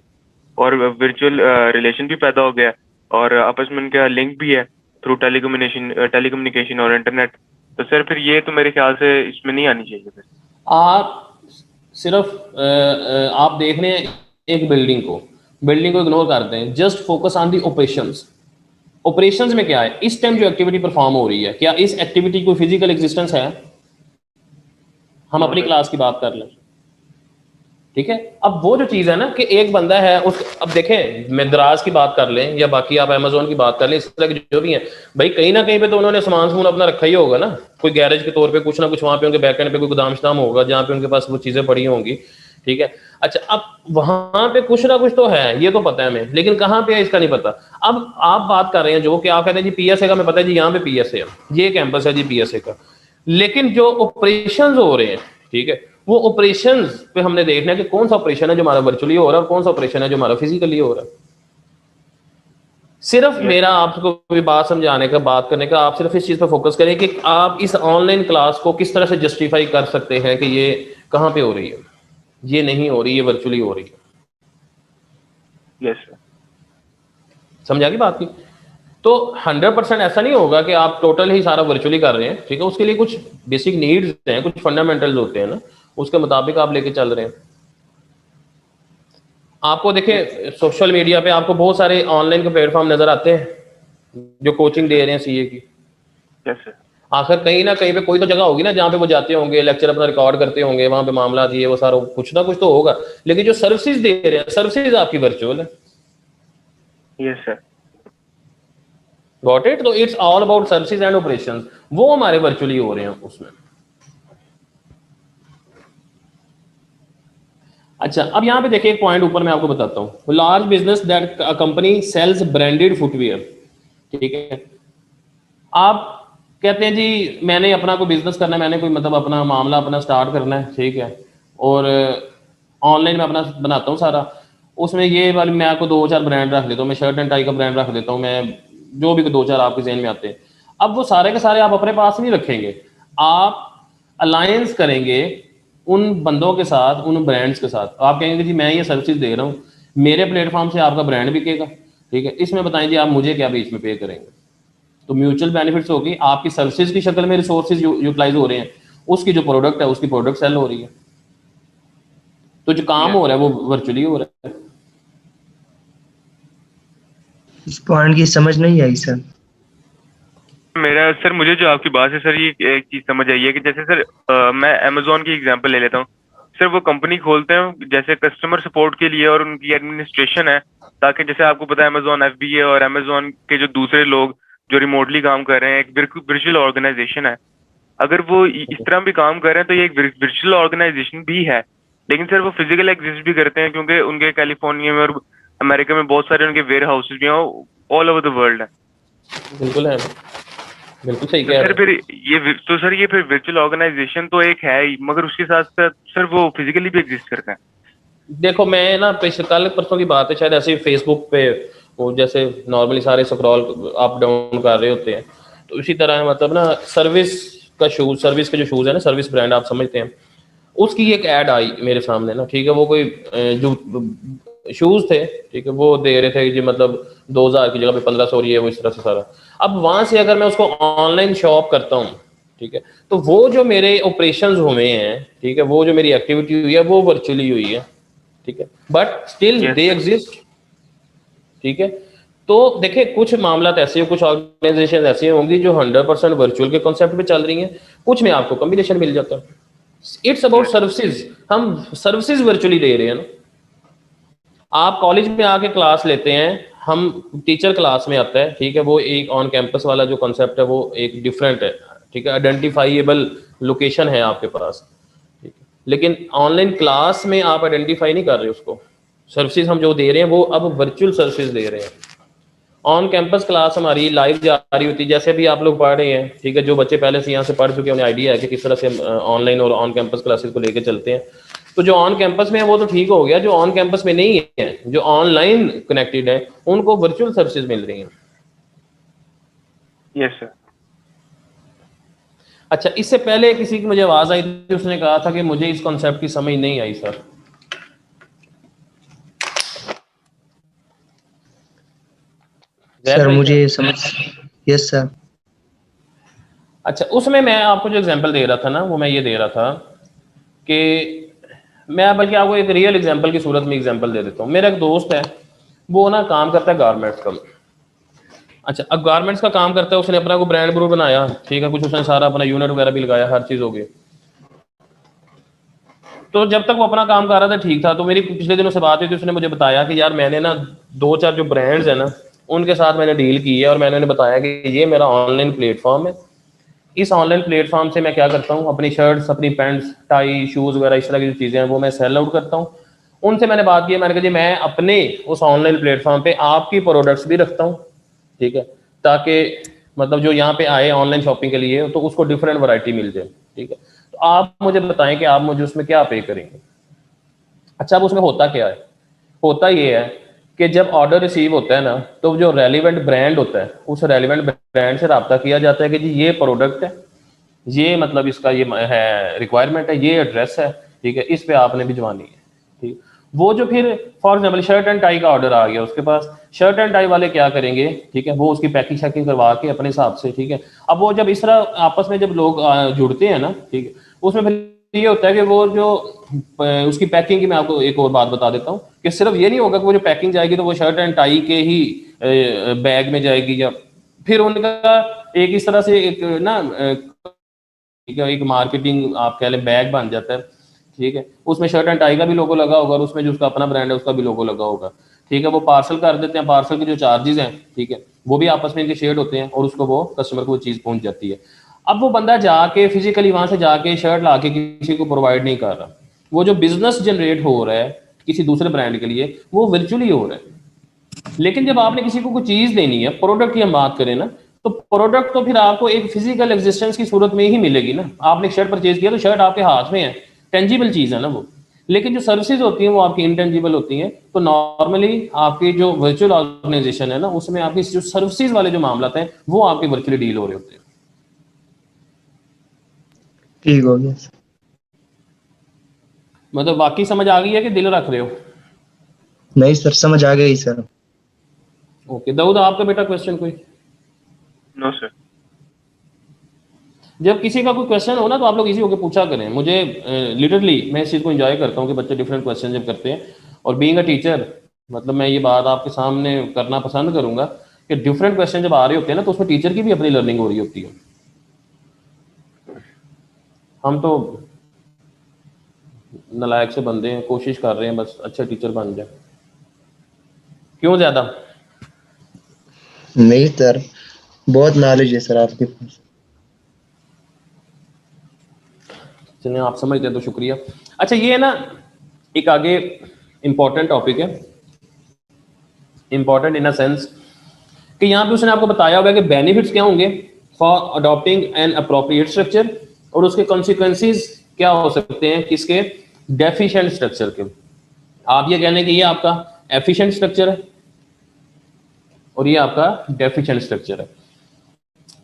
और वर्चुअल रिलेशन भी पैदा हो गया और आपस में उनका लिंक भी है थ्रू टेलीकम्युनिकेशन और इंटरनेट। तो सर फिर ये तो मेरे ख्याल से इसमें नहीं आनी चाहिए फिर।
आप सिर्फ आप देख रहे हैं एक बिल्डिंग को इग्नोर करते हैं, just focus on the operations, operations में क्या है, इस टाइम जो एक्टिविटी परफॉर्म हो रही है, क्या इस एक्टिविटी को फिजिकल एग्जिस्टेंस है? हम अपनी क्लास की बात कर लें, ठीक है। अब वो जो चीज़ है ना कि एक बंदा है उस, अब देखें मद्रास की बात कर लें या बाकी आप अमेजोन की बात कर लें, इस तरह के जो भी हैं भाई, कहीं ना कहीं पे तो उन्होंने सामान अपना रखा ही होगा ना, कोई गैरेज के तौर पे कुछ ना कुछ वहाँ पे उनके बैकएंड पे कोई गोदाम शदाम होगा जहाँ पे उनके पास वो चीज़ें पड़ी होंगी, ठीक है। अच्छा, अब वहाँ पे कुछ ना कुछ तो है, ये तो पता है हमें, लेकिन कहाँ पे है इसका नहीं पता। अब आप बात कर रहे हैं जो कि आप कहते हैं जी पीएसए का, मैं पता है जी यहाँ पे पीएसए है, ये कैंपस है जी पीएसए का, लेकिन जो ऑपरेशन हो रहे हैं, ठीक है, वो ऑपरेशंस पे हमने देखना है कि कौन सा ऑपरेशन है जो हमारा वर्चुअली हो रहा है और कौन सा ऑपरेशन है जो हमारा फिजिकली हो रहा है। सिर्फ मेरा आपको भी बात समझाने का, बात करने का, आप सिर्फ इस चीज पर फोकस करें कि आप इस ऑनलाइन क्लास को किस तरह से जस्टिफाई कर सकते हैं कि ये कहाँ पे हो रही है, ये नहीं हो रही है, वर्चुअली हो रही है।
यस सर,
समझा की बात की? तो 100% ऐसा नहीं होगा कि आप टोटल ही सारा वर्चुअली कर रहे हैं, ठीक है। उसके लिए कुछ बेसिक नीड्स हैं, कुछ फंडामेंटल्स होते हैं ना, उसके मुताबिक आप लेके चल रहे हैं। आपको देखें सोशल मीडिया पे आपको बहुत सारे ऑनलाइन के प्लेटफॉर्म नजर आते हैं जो कोचिंग दे रहे हैं सीए की।
यस सर,
आखिर कहीं ना कहीं पे कोई तो जगह होगी ना जहाँ पे वो जाते होंगे, लेक्चर अपना रिकॉर्ड करते होंगे, वहां पे मामला दिए वो सारा कुछ ना कुछ तो होगा, लेकिन जो सर्विसेज दे रहे हैं, सर्विसेज आपकी वर्चुअल है।
Yes sir,
got it? तो it's all about services and operations, वो हमारे वर्चुअली हो रहे हैं उसमें। अच्छा, अब यहाँ पे देखिए एक पॉइंट ऊपर मैं आपको बताता हूँ, large business that company sells branded footwear, ठीक है। आप कहते हैं जी मैंने अपना कोई बिजनेस करना है, मैंने कोई मतलब अपना मामला अपना स्टार्ट करना है, ठीक है, और ऑनलाइन में अपना बनाता हूँ सारा, उसमें ये वाली मैं आपको 2-4 ब्रांड रख देता हूँ, मैं शर्ट एंड टाई का ब्रांड रख देता हूँ, मैं जो भी 2-4 आपके जहन में आते हैं। अब वो सारे के सारे आप अपने पास नहीं रखेंगे, आप अलायंस करेंगे उन बंदों के साथ, उन ब्रांड्स के साथ। आप कहेंगे जी मैं ये सर्विसेज दे रहा हूँ, मेरे प्लेटफॉर्म से आपका ब्रांड बिकेगा, ठीक है, इसमें बताएं जी आप मुझे क्या बीच में पे करेंगे। तो म्यूचुअल बेनिफिट्स होगी, आपकी सर्विसेज की शक्ल में रिसोर्सेज यूटिलाइज हो रहे हैं, उसकी जो प्रोडक्ट है उसकी प्रोडक्ट सेल हो रही है, तो जो काम हो रहा है वो वर्चुअली हो रहा है।
इस पॉइंट की समझ नहीं आई सर।
मेरा सर, मुझे जो आपकी बात है सर, ये एक चीज समझ आई है कि जैसे सर मैं अमेजोन की एग्जांपल ले लेता हूँ सर। वो कंपनी खोलते हैं जैसे कस्टमर सपोर्ट के लिए और उनकी एडमिनिस्ट्रेशन है, ताकि जैसे आपको पता है अमेजोन एफबीए और अमेजोन के जो दूसरे लोग जो रिमोटली काम कर रहे हैं, एक वर्चुअल ऑर्गेनाइजेशन है। अगर वो इस तरह भी काम कर रहे हैं तो ये एक वर्चुअल ऑर्गेनाइजेशन भी है, लेकिन सर वो फिजिकल एग्जिस्ट भी करते हैं क्योंकि उनके कैलिफोर्निया में और अमेरिका में बहुत सारे उनके वेयर हाउसेज भी हैं ऑल ओवर द वर्ल्ड है।
बिल्कुल है, बिल्कुल सही
तो
कह
सर
रहे हैं।
फिर ये फिर वर्चुअल ऑर्गेनाइजेशन तो एक है ही, मगर उसके साथ साथ सर वो फिजिकली भी एग्जिस्ट करता है।
देखो मैं ना कल परसों की बात है शायद, ऐसे फेसबुक पे वो जैसे नॉर्मली सारे स्क्रॉल अप डाउन कर रहे होते हैं, तो इसी तरह मतलब ना सर्विस का शूज, सर्विस के जो शूज़ है ना, सर्विस ब्रांड आप समझते हैं, उसकी एक ऐड आई मेरे सामने ना, ठीक है। वो कोई जो शूज़ थे, ठीक है, वो दे रहे थे जी मतलब 2000 की जगह पे 1500 ये वो इस तरह से सारा। अब वहाँ से अगर मैं उसको ऑनलाइन शॉप करता हूँ, ठीक है, तो वो जो मेरे ऑपरेशंस हुए हैं, ठीक है, वो जो मेरी एक्टिविटी हुई है वो वर्चुअली हुई है, ठीक है, but still
yes
they
sir,
exist, ठीक है। तो देखिए कुछ मामला ऐसे हैं, कुछ ऑर्गेनाइजेशन ऐसी होंगी जो 100% वर्चुअल के कॉन्सेप्ट पे चल रही हैं, कुछ में आपको कॉम्बिनेशन मिल जाता है। इट्स अबाउट
यस
सर्विसेज, हम सर्विसेज वर्चुअली दे रहे हैं ना। आप कॉलेज में आके क्लास लेते हैं, हम टीचर क्लास में आता है, ठीक है, वो एक ऑन कैंपस वाला जो कॉन्सेप्ट है वो एक डिफरेंट है, ठीक है, आइडेंटिफाइएबल लोकेशन है आपके पास, ठीक है, लेकिन ऑनलाइन क्लास में आप आइडेंटिफाई नहीं कर रहे उसको। सर्विसेज हम जो दे रहे हैं वो अब वर्चुअल सर्विसेज दे रहे हैं। ऑन कैंपस क्लास हमारी लाइव जा रही होती है, जैसे भी आप लोग पढ़ रहे हैं, ठीक है, जो बच्चे पहले से यहाँ से पढ़ चुके हैं उन्हें आइडिया है कि किस तरह से ऑनलाइन और ऑन कैंपस क्लासेस को लेकर चलते हैं। तो जो ऑन कैंपस में है वो तो ठीक हो गया, जो ऑन कैंपस में नहीं है, जो ऑनलाइन कनेक्टेड है, उनको वर्चुअल सर्विसेज मिल रही हैं।
Yes sir.
अच्छा, इससे पहले किसी की मुझे आवाज आई थी, उसने कहा था कि मुझे इस कॉन्सेप्ट की समझ नहीं आई सर।
सर मुझे समझ, यस सर।
अच्छा, उसमें मैं आपको जो एग्जांपल दे रहा था ना, वो मैं ये दे रहा था कि मैं बल्कि आपको एक रियल एग्जांपल की सूरत में एग्जांपल दे देता हूँ। मेरा एक दोस्त है, वो ना काम करता है गारमेंट्स का, अच्छा, अब गारमेंट्स का काम करता है, उसने अपना को ब्रांड ब्रू बनाया, ठीक है, कुछ उसने सारा अपना यूनिट वगैरह भी लगाया, हर चीज़ हो गई। तो जब तक वो अपना काम कर रहा था ठीक था। तो मेरी पिछले दिनों से बात हुई थी, उसने मुझे बताया कि यार मैंने ना 2-4 जो ब्रांड्स हैं ना उनके साथ मैंने डील की है, और मैंने उन्हें बताया कि ये मेरा ऑनलाइन प्लेटफॉर्म है। इस ऑनलाइन प्लेटफॉर्म से मैं क्या करता हूँ, अपनी शर्ट्स, अपनी पैंट्स, टाई, शूज़ वगैरह इस तरह की जो चीज़ें हैं वो मैं सेल आउट करता हूँ। उनसे मैंने बात की, मैंने कहा जी मैं अपने उस ऑनलाइन प्लेटफॉर्म पे आपकी प्रोडक्ट्स भी रखता हूँ, ठीक है, ताकि मतलब जो यहाँ पे आए ऑनलाइन शॉपिंग के लिए तो उसको डिफरेंट वैरायटी मिल जाए, ठीक है। तो आप मुझे बताएं कि आप मुझे उसमें क्या पे करेंगे। अच्छा, अब उसमें होता क्या है, होता ये है कि जब ऑर्डर रिसीव होता है ना, तो जो रेलिवेंट ब्रांड होता है उस रेलिवेंट ब्रांड से रब्ता किया जाता है कि जी ये प्रोडक्ट है, ये मतलब इसका ये है रिक्वायरमेंट है, ये एड्रेस है, ठीक है, इस पे आपने भिजवानी है, ठीक। वो जो फिर for example shirt and tie का ऑर्डर आ गया उसके पास, शर्ट एंड टाई वाले क्या करेंगे, ठीक है, वो उसकी पैकिंग शैकिंग करवा के अपने हिसाब से, ठीक है। अब वो जब इस तरह आपस में जब लोग जुड़ते हैं ना, ठीक है, उसमें फिर ये होता है कि वो जो उसकी पैकिंग की मैं आपको एक और बात बता देता हूँ कि सिर्फ ये नहीं होगा कि वो जो पैकिंग जाएगी तो वो शर्ट एंड टाई के ही बैग में जाएगी, या फिर उनका एक इस तरह से एक ना ठीक है, एक मार्केटिंग आप कह लें बैग बन जाता है, ठीक है, उसमें शर्ट एंड टाई का भी लोगो लगा होगा और उसमें जो उसका अपना ब्रांड है उसका भी लोगो लगा होगा, ठीक है। वो पार्सल कर देते हैं, पार्सल के जो चार्जेस हैं, ठीक है, वो भी आपस में इनके शेयर होते हैं और उसको वो कस्टमर को वो चीज़ पहुंच जाती है। अब वो बंदा जाके फिजिकली वहां से जाके शर्ट ला के किसी को प्रोवाइड नहीं कर रहा, वो जो बिजनेस जनरेट हो रहा है किसी दूसरे ब्रांड के लिए वो वर्चुअली हो रहा है। लेकिन जब आपने किसी को कोई चीज देनी है, प्रोडक्ट की हम बात करें ना, तो प्रोडक्ट तो फिर आपको एक फिजिकल एग्जिस्टेंस की सूरत में ही मिलेगी ना। आपने शर्ट परचेज किया तो शर्ट आपके हाथ में है, टेंजिबल चीज है ना वो। लेकिन जो सर्विसेज होती हैं वो आपकी इंटेंजिबल होती हैं। तो नॉर्मली आपकी जो वर्चुअल ऑर्गेनाइजेशन है ना, उसमें आपकी जो सर्विसेज वाले जो मामला हैं वो आपके वर्चुअली डील हो रहे होते हैं।
ठीक हो गया।
मतलब वाकई समझ आ गई है कि दिल रख रहे हो?
नहीं सर, समझ आ गई सर।
ओके दाऊद, आपका बेटा क्वेश्चन कोई?
No sir.
जब किसी का कोई क्वेश्चन हो ना तो आप लोग इजी होकर पूछा करें। मुझे लिटरली मैं इस चीज़ को एंजॉय करता हूँ कि बच्चे डिफरेंट क्वेश्चन जब करते हैं, और बीइंग अ टीचर मतलब मैं ये बात आपके सामने करना पसंद करूंगा कि डिफरेंट क्वेश्चन जब आ रहे होते हैं ना तो उसमें टीचर की भी अपनी लर्निंग हो रही होती है। हम तो नालायक से बंदे हैं, कोशिश कर रहे हैं बस अच्छे टीचर बन जाए। क्यों ज़्यादा?
नहीं सर, बहुत नॉलेज है सर आपके पास।
चलिए, आप समझते हैं तो शुक्रिया। अच्छा, ये ना एक आगे इम्पॉर्टेंट टॉपिक है, इम्पॉर्टेंट इन अ सेंस कि यहाँ पे उसने आपको बताया होगा कि बेनिफिट्स क्या होंगे for adopting an appropriate structure, और उसके कॉन्सिक्वेंसेस क्या हो सकते हैं किसके, डेफिशिएंट स्ट्रक्चर के। आप ये कहने कि ये आपका एफिशिएंट स्ट्रक्चर है और ये आपका डेफिशिएंट स्ट्रक्चर है।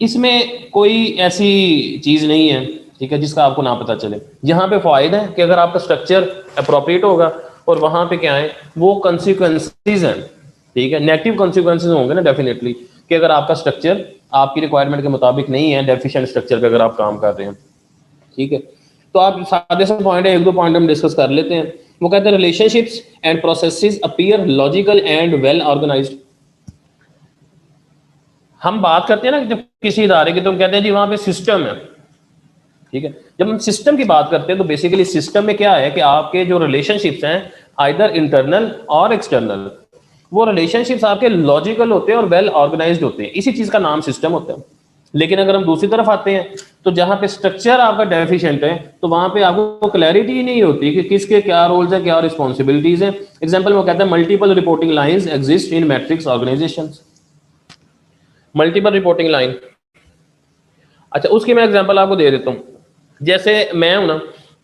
इसमें कोई ऐसी चीज नहीं है, ठीक है, जिसका आपको ना पता चले। यहाँ पे फायदा है कि अगर आपका स्ट्रक्चर अप्रोप्रिएट होगा, और वहां पे क्या है वो कॉन्सिक्वेंसेज हैं, ठीक है, नेगेटिव कॉन्सिक्वेंसेज होंगे ना डेफिनेटली, कि अगर आपका स्ट्रक्चर आपकी रिक्वायरमेंट के मुताबिक नहीं है, डेफिशिएंट स्ट्रक्चर पे अगर आप काम कर रहे हैं, ठीक है। तो आप सादे से पॉइंट है, एक दो पॉइंट हम डिस्कस कर लेते हैं। वो कहते हैं relationships and processes appear logical and well organized. हम बात करते हैं ना जब किसी इदारे की, तो हम कहते हैं जी वहां पे सिस्टम है, ठीक है। जब हम सिस्टम की बात करते हैं तो बेसिकली सिस्टम में क्या है कि आपके जो रिलेशनशिप्स हैं आइदर इंटरनल और एक्सटर्नल, वो रिलेशनशिप्स आपके लॉजिकल होते हैं और वेल ऑर्गेनाइज्ड होते हैं, इसी चीज का नाम सिस्टम होता है। लेकिन अगर हम दूसरी तरफ आते हैं तो जहां पे स्ट्रक्चर आपका डेफिशिएंट है, तो वहां पे आपको क्लैरिटी ही नहीं होती कि किसके क्या रोल्स हैं, क्या रिस्पॉन्सिबिलिटीज हैं। एग्जाम्पल वो कहता है multiple reporting lines exist in matrix organisations. Multiple reporting line, अच्छा उसकी मैं एग्जांपल आपको दे देता हूँ। जैसे मैं हूं ना,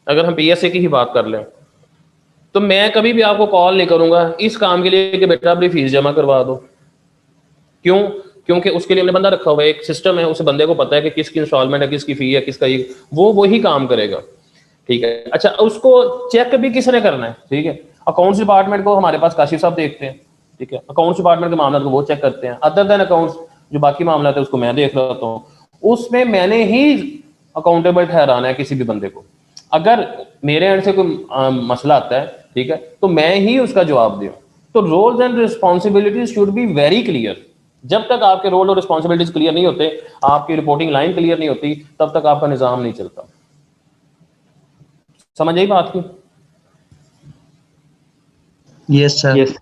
अगर हम पीएसए की ही बात कर लें, तो मैं कभी भी आपको कॉल नहीं करूंगा इस काम के लिए कि बेटा अपनी फीस जमा करवा दो। क्यों? क्योंकि उसके लिए हमने बंदा रखा हुआ है, एक सिस्टम है, उस बंदे को पता है कि किसकी इंस्टॉलमेंट है, किसकी फी है, किसका ये, वो वही काम करेगा, ठीक है। अच्छा, उसको चेक भी किसने करना है, ठीक है, अकाउंट्स डिपार्टमेंट को हमारे पास काशिफ साहब देखते हैं, ठीक है, अकाउंट्स डिपार्टमेंट के मामला को वो चेक करते हैं। अदर देन अकाउंट्स जो बाकी मामला है उसको मैं देख रहा होता हूँ, उसमें मैंने ही अकाउंटेबल ठहराना है किसी भी बंदे को। अगर मेरे एंड से कोई मसला आता है, ठीक है, तो मैं ही उसका जवाब दूं। तो roles and responsibilities should be very clear. जब तक आपके रोल और रिस्पॉन्सिबिलिटीज क्लियर नहीं होते, आपकी रिपोर्टिंग लाइन क्लियर नहीं होती, तब तक आपका निज़ाम नहीं चलता। समझ आई बात की?
Yes sir.
यस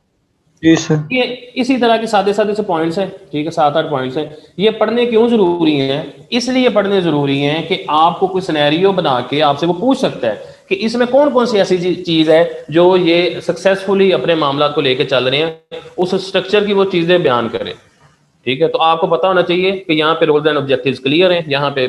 जी सर।
ये इसी तरह के सादे सादे से पॉइंट्स हैं, ठीक है, 7-8 पॉइंट्स हैं। ये पढ़ने क्यों जरूरी हैं? इसलिए पढ़ने जरूरी हैं कि आपको कोई सिनेरियो बना के आपसे वो पूछ सकता है कि इसमें कौन कौन सी ऐसी चीज है जो ये सक्सेसफुली अपने मामला को लेके चल रहे हैं, उस स्ट्रक्चर की वो चीजें बयान करें। ठीक है, तो आपको पता होना चाहिए कि यहाँ पे रोल्स एंड ऑब्जेक्टिव्स क्लियर हैं, यहाँ पे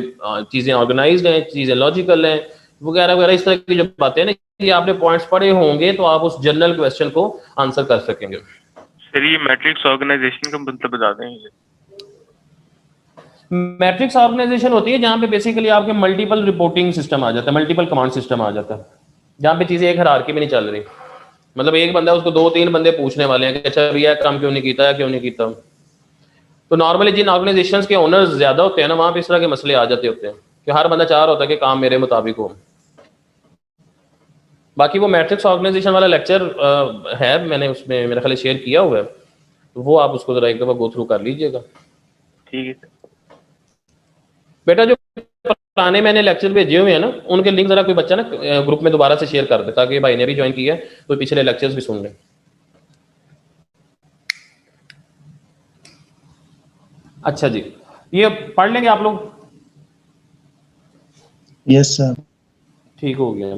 चीजें ऑर्गेनाइज्ड हैं, चीजें लॉजिकल हैं, वगैरह वगैरह, इस तरह की जो बातें हैं ना, ये आपने पॉइंट्स पढ़े होंगे तो आप उस जनरल क्वेश्चन को आंसर कर सकेंगे।
सर ये मैट्रिक्स ऑर्गेनाइजेशन का मतलब बता दें।
मैट्रिक्स ऑर्गेनाइजेशन होती है जहाँ पे बेसिकली आपके मल्टीपल रिपोर्टिंग सिस्टम आ जाता है, मल्टीपल कमांड सिस्टम आ जाता है, जहाँ पे चीजें एक हायरार्की में नहीं चल रही। मतलब एक बंदा, उसको 2-3 बंदे पूछने वाले हैं कि अच्छा भैया काम क्यों नहीं कीता, क्यों नहीं कीता। तो नॉर्मली जिन ऑर्गेनाइजेशंस के ओनर्स ज्यादा होते हैं ना, वहाँ पे इस तरह के मसले आ जाते होते हैं कि हर बंदा चाह रहा होता है कि काम मेरे मुताबिक हो। बाकी वो मैट्रिक्स ऑर्गेनाइजेशन वाला लेक्चर है, मैंने उसमें मेरे ख्याल शेयर किया हुआ है, तो वो आप उसको जरा एक दफा गो थ्रू कर लीजिएगा।
ठीक है सर।
बेटा जो पुराने मैंने लेक्चर भेजे हुए हैं ना, उनके लिंक जरा कोई बच्चा ना ग्रुप में दोबारा से शेयर कर दे, ताकि भाई ने भी ज्वाइन किया है तो पिछले लेक्चर्स भी सुन लें। अच्छा जी, ये पढ़ लेंगे आप लोग?
Yes sir.
ठीक हो गया।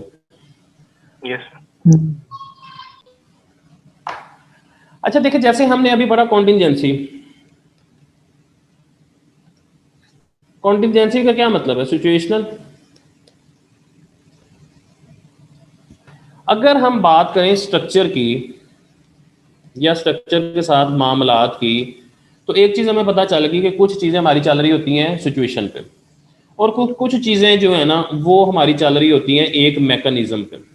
यस
अच्छा देखिए, जैसे हमने अभी पढ़ा कॉन्टिंजेंसी। कॉन्टिंजेंसी का क्या मतलब है? सिचुएशनल। अगर हम बात करें स्ट्रक्चर की या स्ट्रक्चर के साथ मामलात की, तो एक चीज हमें पता चल गई कि कुछ चीजें हमारी चल रही होती हैं सिचुएशन पे, और कुछ कुछ चीजें जो है ना वो हमारी चल रही होती हैं एक मैकेनिज्म पे।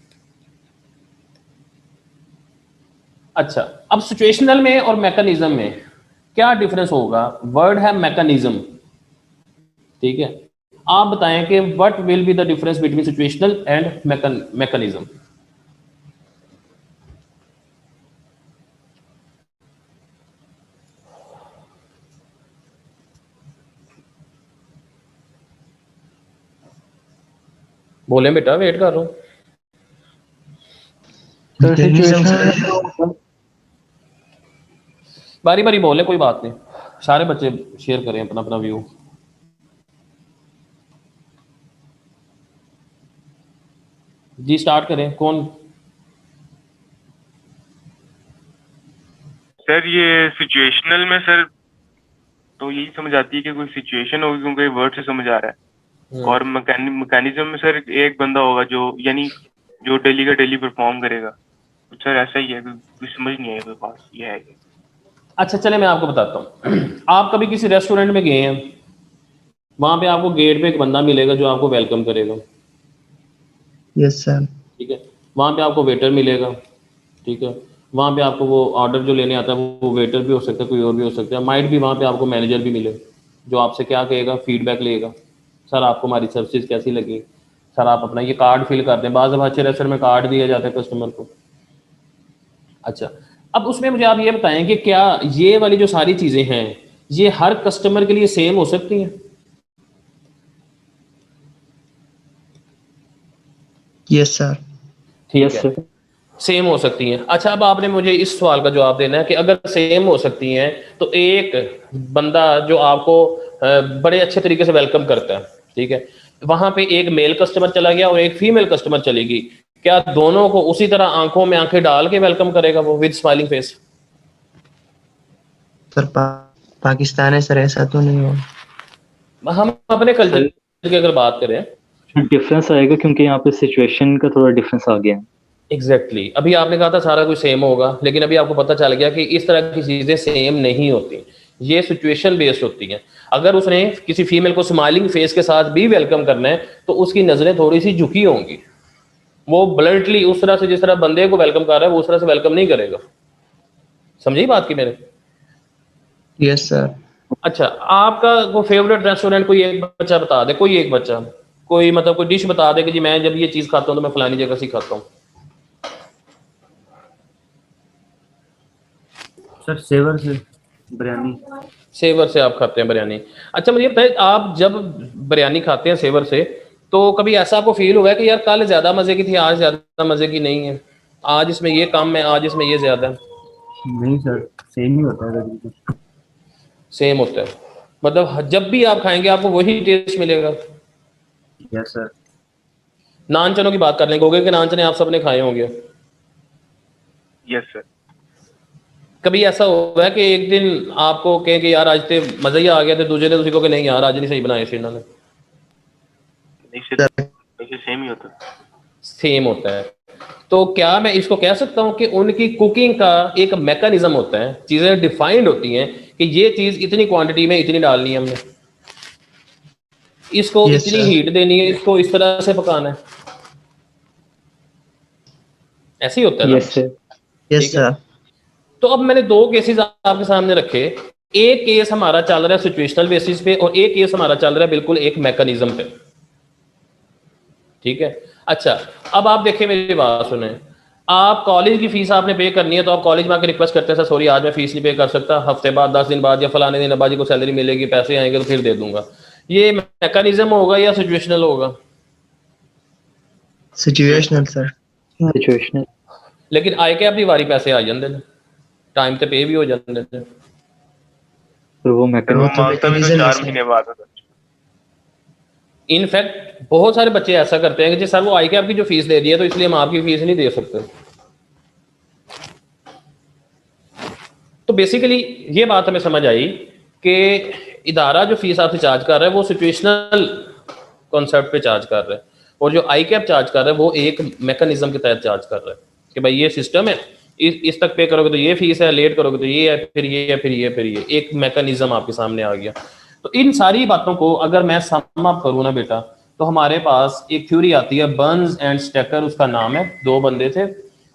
अच्छा, अब सिचुएशनल में और मैकेनिज्म में क्या डिफरेंस होगा? वर्ड है मैकेनिज्म, ठीक है। आप बताएं कि what will be the difference between situational and mechanism. बोले बेटा, वेट कर रहा हूं। बारी बारी बोले, कोई बात नहीं, सारे बच्चे शेयर करें अपना अपना व्यू। जी स्टार्ट करें, कौन?
सर ये सिचुएशनल में सर तो यही समझ आती है कि कोई सिचुएशन होगी, क्योंकि वर्ड से समझ आ रहा है। और मैकेनिज्म में सर एक बंदा होगा जो, यानी जो डेली का डेली परफॉर्म करेगा। तो सर ऐसा ही है, कुछ समझ नहीं आएगा पास ये है।
अच्छा चले मैं आपको बताता हूँ। आप कभी किसी रेस्टोरेंट में गए हैं, वहां पे आपको गेट पे एक बंदा मिलेगा जो आपको वेलकम करेगा,
यस सर।
ठीक है। वहां पे आपको वेटर मिलेगा, ठीक है। वहां पे आपको वो ऑर्डर जो लेने आता है वो वेटर भी हो सकता है, कोई और भी हो सकता है। माइट भी वहां पे आपको मैनेजर भी मिले जो आपसे क्या कहेगा, फीडबैक लेगा, सर आपको हमारी सर्विस कैसी लगी, सर आप अपना ये कार्ड फिल कर दें। बाज़ अच्छे रेस्टोरेंट में कार्ड दिया जाता है कस्टमर को। अच्छा, अब उसमें मुझे आप ये बताएं कि क्या ये वाली जो सारी चीजें हैं ये हर कस्टमर के लिए सेम हो सकती हैं?
Yes sir.
ठीक
यस
है,
सर।
सेम हो सकती हैं। अच्छा, अब आपने मुझे इस सवाल का जवाब देना है कि अगर सेम हो सकती हैं तो एक बंदा जो आपको बड़े अच्छे तरीके से वेलकम करता है, ठीक है, वहां पे एक मेल कस्टमर चला गया और एक फीमेल कस्टमर चलेगी, क्या दोनों को उसी तरह आंखों में आंखें डाल के वेलकम करेगा वो with smiling face?
Sir Pakistan है सर, ऐसा तो नहीं होगा।
हम अपने कल्चर की अगर बात करें,
डिफरेंस आएगा क्योंकि यहाँ पे सिचुएशन का थोड़ा डिफरेंस आ गया है।
एग्जैक्टली अभी आपने कहा था सारा कुछ सेम होगा, लेकिन अभी आपको पता चल गया कि इस तरह की चीजें सेम नहीं होती, ये सिचुएशन बेस्ड होती हैं। अगर उसने किसी फीमेल को स्माइलिंग फेस के साथ भी वेलकम करना है तो उसकी नजरें थोड़ी सी झुकी होंगी, वो ब्लंटली उस तरह से जिस तरह बंदे को वेलकम कर रहा है वो उस तरह से वेलकम नहीं करेगा। समझी बात की मेरे?
Yes sir.
अच्छा, आपका वो फेवरेट रेस्टोरेंट कोई एक बच्चा बता दे, कोई एक बच्चा, कोई मतलब कोई डिश बता दे कि जी मैं जब ये चीज खाता हूँ तो मैं फलानी जगह से खाता हूँ।
सर सेवर से बिरयानी।
सेवर से आप खाते हैं बिरयानी। अच्छा मुझे बताइए, आप जब बिरयानी खाते हैं सेवर से, तो कभी ऐसा आपको फील हुआ है कि यार कल ज़्यादा मज़े की थी, आज ज़्यादा मज़े की नहीं है, आज इसमें ये कम है, आज इसमें ये ज़्यादा है?
नहीं सर, सेम ही होता है तकरीबन।
सेम होता है, मतलब जब भी आप खाएंगे आपको वही टेस्ट मिलेगा।
Yes sir.
नान चनों की बात कर लें, गोगे के नान चने आप सबने खाए होंगे।
Yes sir.
कभी ऐसा हुआ है कि एक दिन आपको कहें कि यार आज तो मज़ा ही आ गया, तो दूसरे दिन उसी को कि नहीं यार आज नहीं सही बनाए थे इन्होंने?
नहीं सेम ही होता है।
सेम होता है। तो क्या मैं इसको कह सकता हूँ कि उनकी कुकिंग का एक मैकेनिज्म होता है, चीज़ें डिफाइंड होती हैं कि ये चीज़ इतनी क्वांटिटी में इतनी डालनी है हमने, इसको
Yes,
इतनी
sir.
हीट देनी है, इसको इस तरह से पकाना है, ऐसे ही होता है ना?
Yes sir.
यस
ठीक है।
सर।
तो अब मैंने दो केसेस आपके सामने रखे, एक केस हमारा चल रहा है सिचुएशनल बेसिस पे और एक केस हमारा चल रहा है बिल्कुल एक मैकेनिज्म पे। ठीक है। अच्छा अब आप देखें, मेरी बात सुने, आप कॉलेज की फीस आपने पे करनी है, तो आप कॉलेज में आकर रिक्वेस्ट करते हैं सर सॉरी आज मैं फीस नहीं पे कर सकता, हफ्ते बाद 10 दिन बाद या फलाने दिन अब्बा जी को सैलरी मिलेगी, पैसे आएंगे तो फिर दे दूंगा। ये मैकेनिज्म होगा या सिचुएशनल होगा?
Situational sir.
सिचुएशनल।
लेकिन आई के अपनी वारी पैसे आ जाते हैं, टाइम पे पे भी हो जाते हैं।
तो वो
वो
मैकेनिज्म
मांगता भी तो
mechanism
4
है,
महीने बाद होता है।
इनफैक्ट बहुत सारे बच्चे ऐसा करते हैं कि जी सर वो आई के आपकी जो फीस दे दी है तो इसलिए हम आपकी फीस नहीं दे सकते। तो बेसिकली ये बात हमें समझ आई कि इदारा जो फीस आपसे चार्ज कर रहा है वो सिचुएशनल कॉन्सेप्ट पे चार्ज कर रहा है, और जो आई कैप चार्ज कर रहा है वो एक मैकेनिज्म के तहत चार्ज कर रहा है कि भाई ये सिस्टम है, इस तक पे करोगे तो ये फीस है, लेट करोगे तो ये है, फिर ये है, फिर ये, फिर ये, एक मैकेनिज्म आपके सामने आ गया। तो इन सारी बातों को अगर मैं सम अप करूँ ना बेटा, तो हमारे पास एक थ्योरी आती है, बर्न्स एंड स्टेकर उसका नाम है, दो बंदे थे,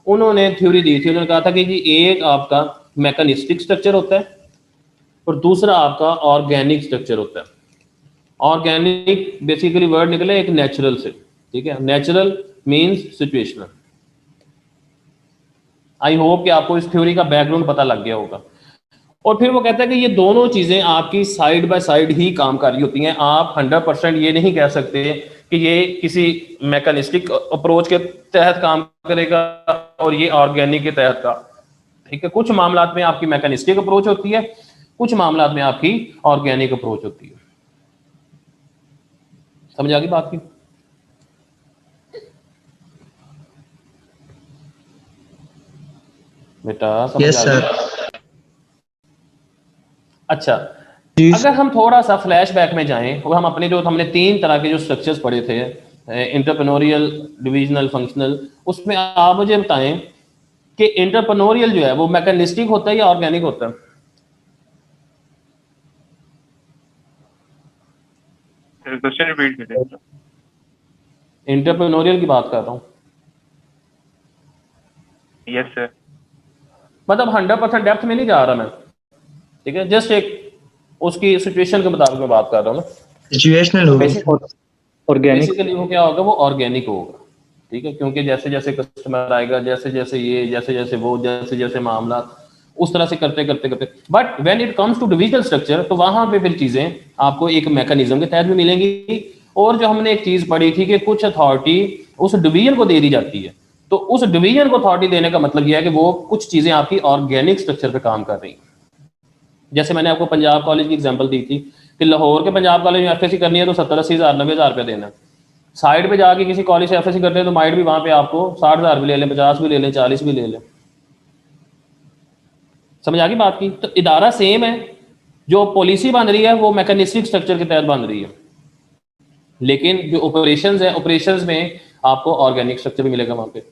उन्होंने थ्योरी दी थी। उन्होंने कहा था कि जी एक आपका मैकेनिस्टिक स्ट्रक्चर होता है और दूसरा आपका ऑर्गेनिक स्ट्रक्चर होता है। ऑर्गेनिक बेसिकली वर्ड निकला एक नेचुरल से, ठीक है, natural means situational. I hope कि आपको इस थ्योरी का बैकग्राउंड पता लग गया होगा। और फिर वो कहता है कि ये दोनों चीजें आपकी साइड बाय साइड ही काम कर रही होती हैं, आप 100% ये नहीं कह सकते कि ये किसी मैकेनिस्टिक अप्रोच के तहत काम करेगा और ये ऑर्गेनिक के तहत का। ठीक है, कुछ मामलात में आपकी मैकेनिस्टिक अप्रोच होती है, कुछ मामलात में आपकी ऑर्गेनिक अप्रोच होती है। समझ आ गई बात की? बेटा समझ
यस
आ
सर।
गई? अच्छा अगर हम थोड़ा सा फ्लैश बैक में जाएं और हम अपने जो हमने 3 तरह के जो स्ट्रक्चर्स पढ़े थे, एंटरप्रेन्योरियल, डिविजनल, फंक्शनल, उसमें आप मुझे बताएं कि एंटरप्रेन्योरियल जो है वो मैकेनिस्टिक होता है या ऑर्गेनिक होता है?
क्वेश्चन रिपीट कीजिए।
एंटरप्रेन्योरियल की बात कर रहा हूँ,
यस सर।
मतलब 100% डेप्थ में नहीं जा रहा मैं, ठीक है, जस्ट एक उसकी सिचुएशन के मुताबिक मैं बात कर रहा हूँ ना।
सिचुएशनल होगा।
ऑर्गेनिक।
बेसिकली वो क्या होगा, वो ऑर्गेनिक होगा, ठीक है, क्योंकि जैसे जैसे कस्टमर आएगा, जैसे जैसे ये, जैसे जैसे वो, जैसे जैसे मामला, उस तरह से करते करते करते, but when it comes to divisional structure तो वहां पे फिर चीजें आपको एक मैकेनिज्म के तहत भी मिलेंगी। और जो हमने एक चीज पढ़ी थी कि कुछ अथॉरिटी उस डिवीजन को दे दी जाती है, तो उस डिवीजन को अथॉरिटी देने का मतलब यह है कि वो कुछ चीजें आपकी ऑर्गेनिक स्ट्रक्चर पे काम कर रही हैं। जैसे मैंने आपको पंजाब कॉलेज की एग्जांपल दी थी कि लाहौर के पंजाब कॉलेज में एफएससी करनी है तो 70-80 हज़ार 90 हज़ार रुपया देना है। साइड पे जाके किसी कॉलेज से एफएससी करते हैं तो माइट भी वहां पे आपको 60 हज़ार भी ले लें, 50 भी ले लें, 40 भी ले लें। समझ आ गई बात की? तो इदारा सेम है, जो पॉलिसी बन रही है वो मैकेनिस्टिक स्ट्रक्चर के तहत बन रही है, लेकिन जो ऑपरेशंस है, ऑपरेशंस में आपको ऑर्गेनिक स्ट्रक्चर भी मिलेगा वहां पे।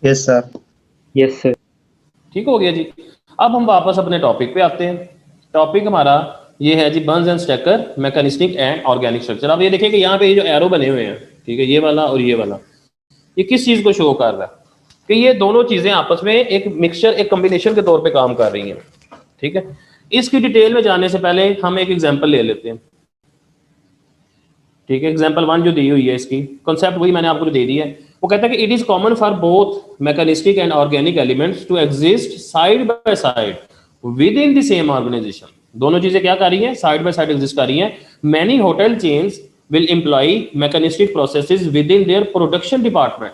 Yes sir.
Yes sir.
ठीक हो गया जी। अब हम वापस अपने टॉपिक पे आते हैं। टॉपिक हमारा ये है जी, Burns and Stalker, mechanistic and organic structure. अब ये देखिए कि यहाँ पे ये जो एरो बने हुए हैं, ठीक है, ये वाला और ये वाला, ये किस चीज को शो कर रहा है कि ये दोनों चीजें आपस में एक मिक्सचर, एक कॉम्बिनेशन के तौर पे काम कर रही हैं। ठीक है, इसकी डिटेल में जाने से पहले हम एक एग्जांपल ले लेते हैं। ठीक है, एग्जांपल 1 जो दी हुई है, इसकी कॉन्सेप्ट वही मैंने आपको दे दी है। वो कहता है कि it is common for both mechanistic and organic elements to exist side by side within the same organization. दोनों चीजें क्या कर रही हैं, साइड बाय साइड एग्जिस्ट कर रही हैं। Many hotel chains will employ mechanistic processes within their production department.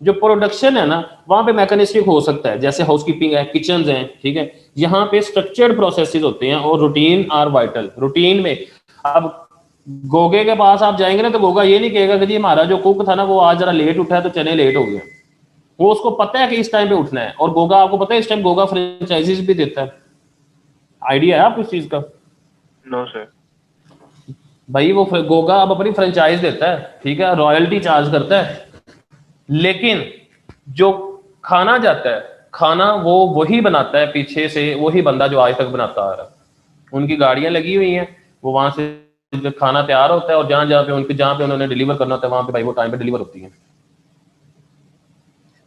जो प्रोडक्शन है ना, वहां पे मैकेनिस्टिक हो सकता है, जैसे हाउसकीपिंग है, किचन है, ठीक है, यहाँ पे स्ट्रक्चर्ड प्रोसेसेस होते हैं और रूटीन आर वाइटल। रूटीन में अब गोगे के पास आप जाएंगे ना, तो गोगा ये नहीं कहेगा कि जी हमारा जो कुक था ना वो आज जरा लेट उठा है तो चने लेट हो गया। वो उसको पता है कि इस टाइम पे उठना है। और गोगा, आपको पता है इस टाइम गोगा फ्रेंचाइजीज भी देता है। आइडिया है आपको इस चीज का?
No sir.
भाई वो गोगा अब अपनी फ्रेंचाइज देता है, ठीक है, रॉयल्टी चार्ज करता है, लेकिन जो खाना जाता है, खाना वो वही बनाता है पीछे से, वही बंदा जो आज तक बनाता आ रहा है। उनकी गाड़ियां लगी हुई हैं, वो वहां से खाना तैयार होता है और जहां पे उन्होंने डिलीवर करना होता है वहां पे भाई वो टाइम पे डिलीवर होती है।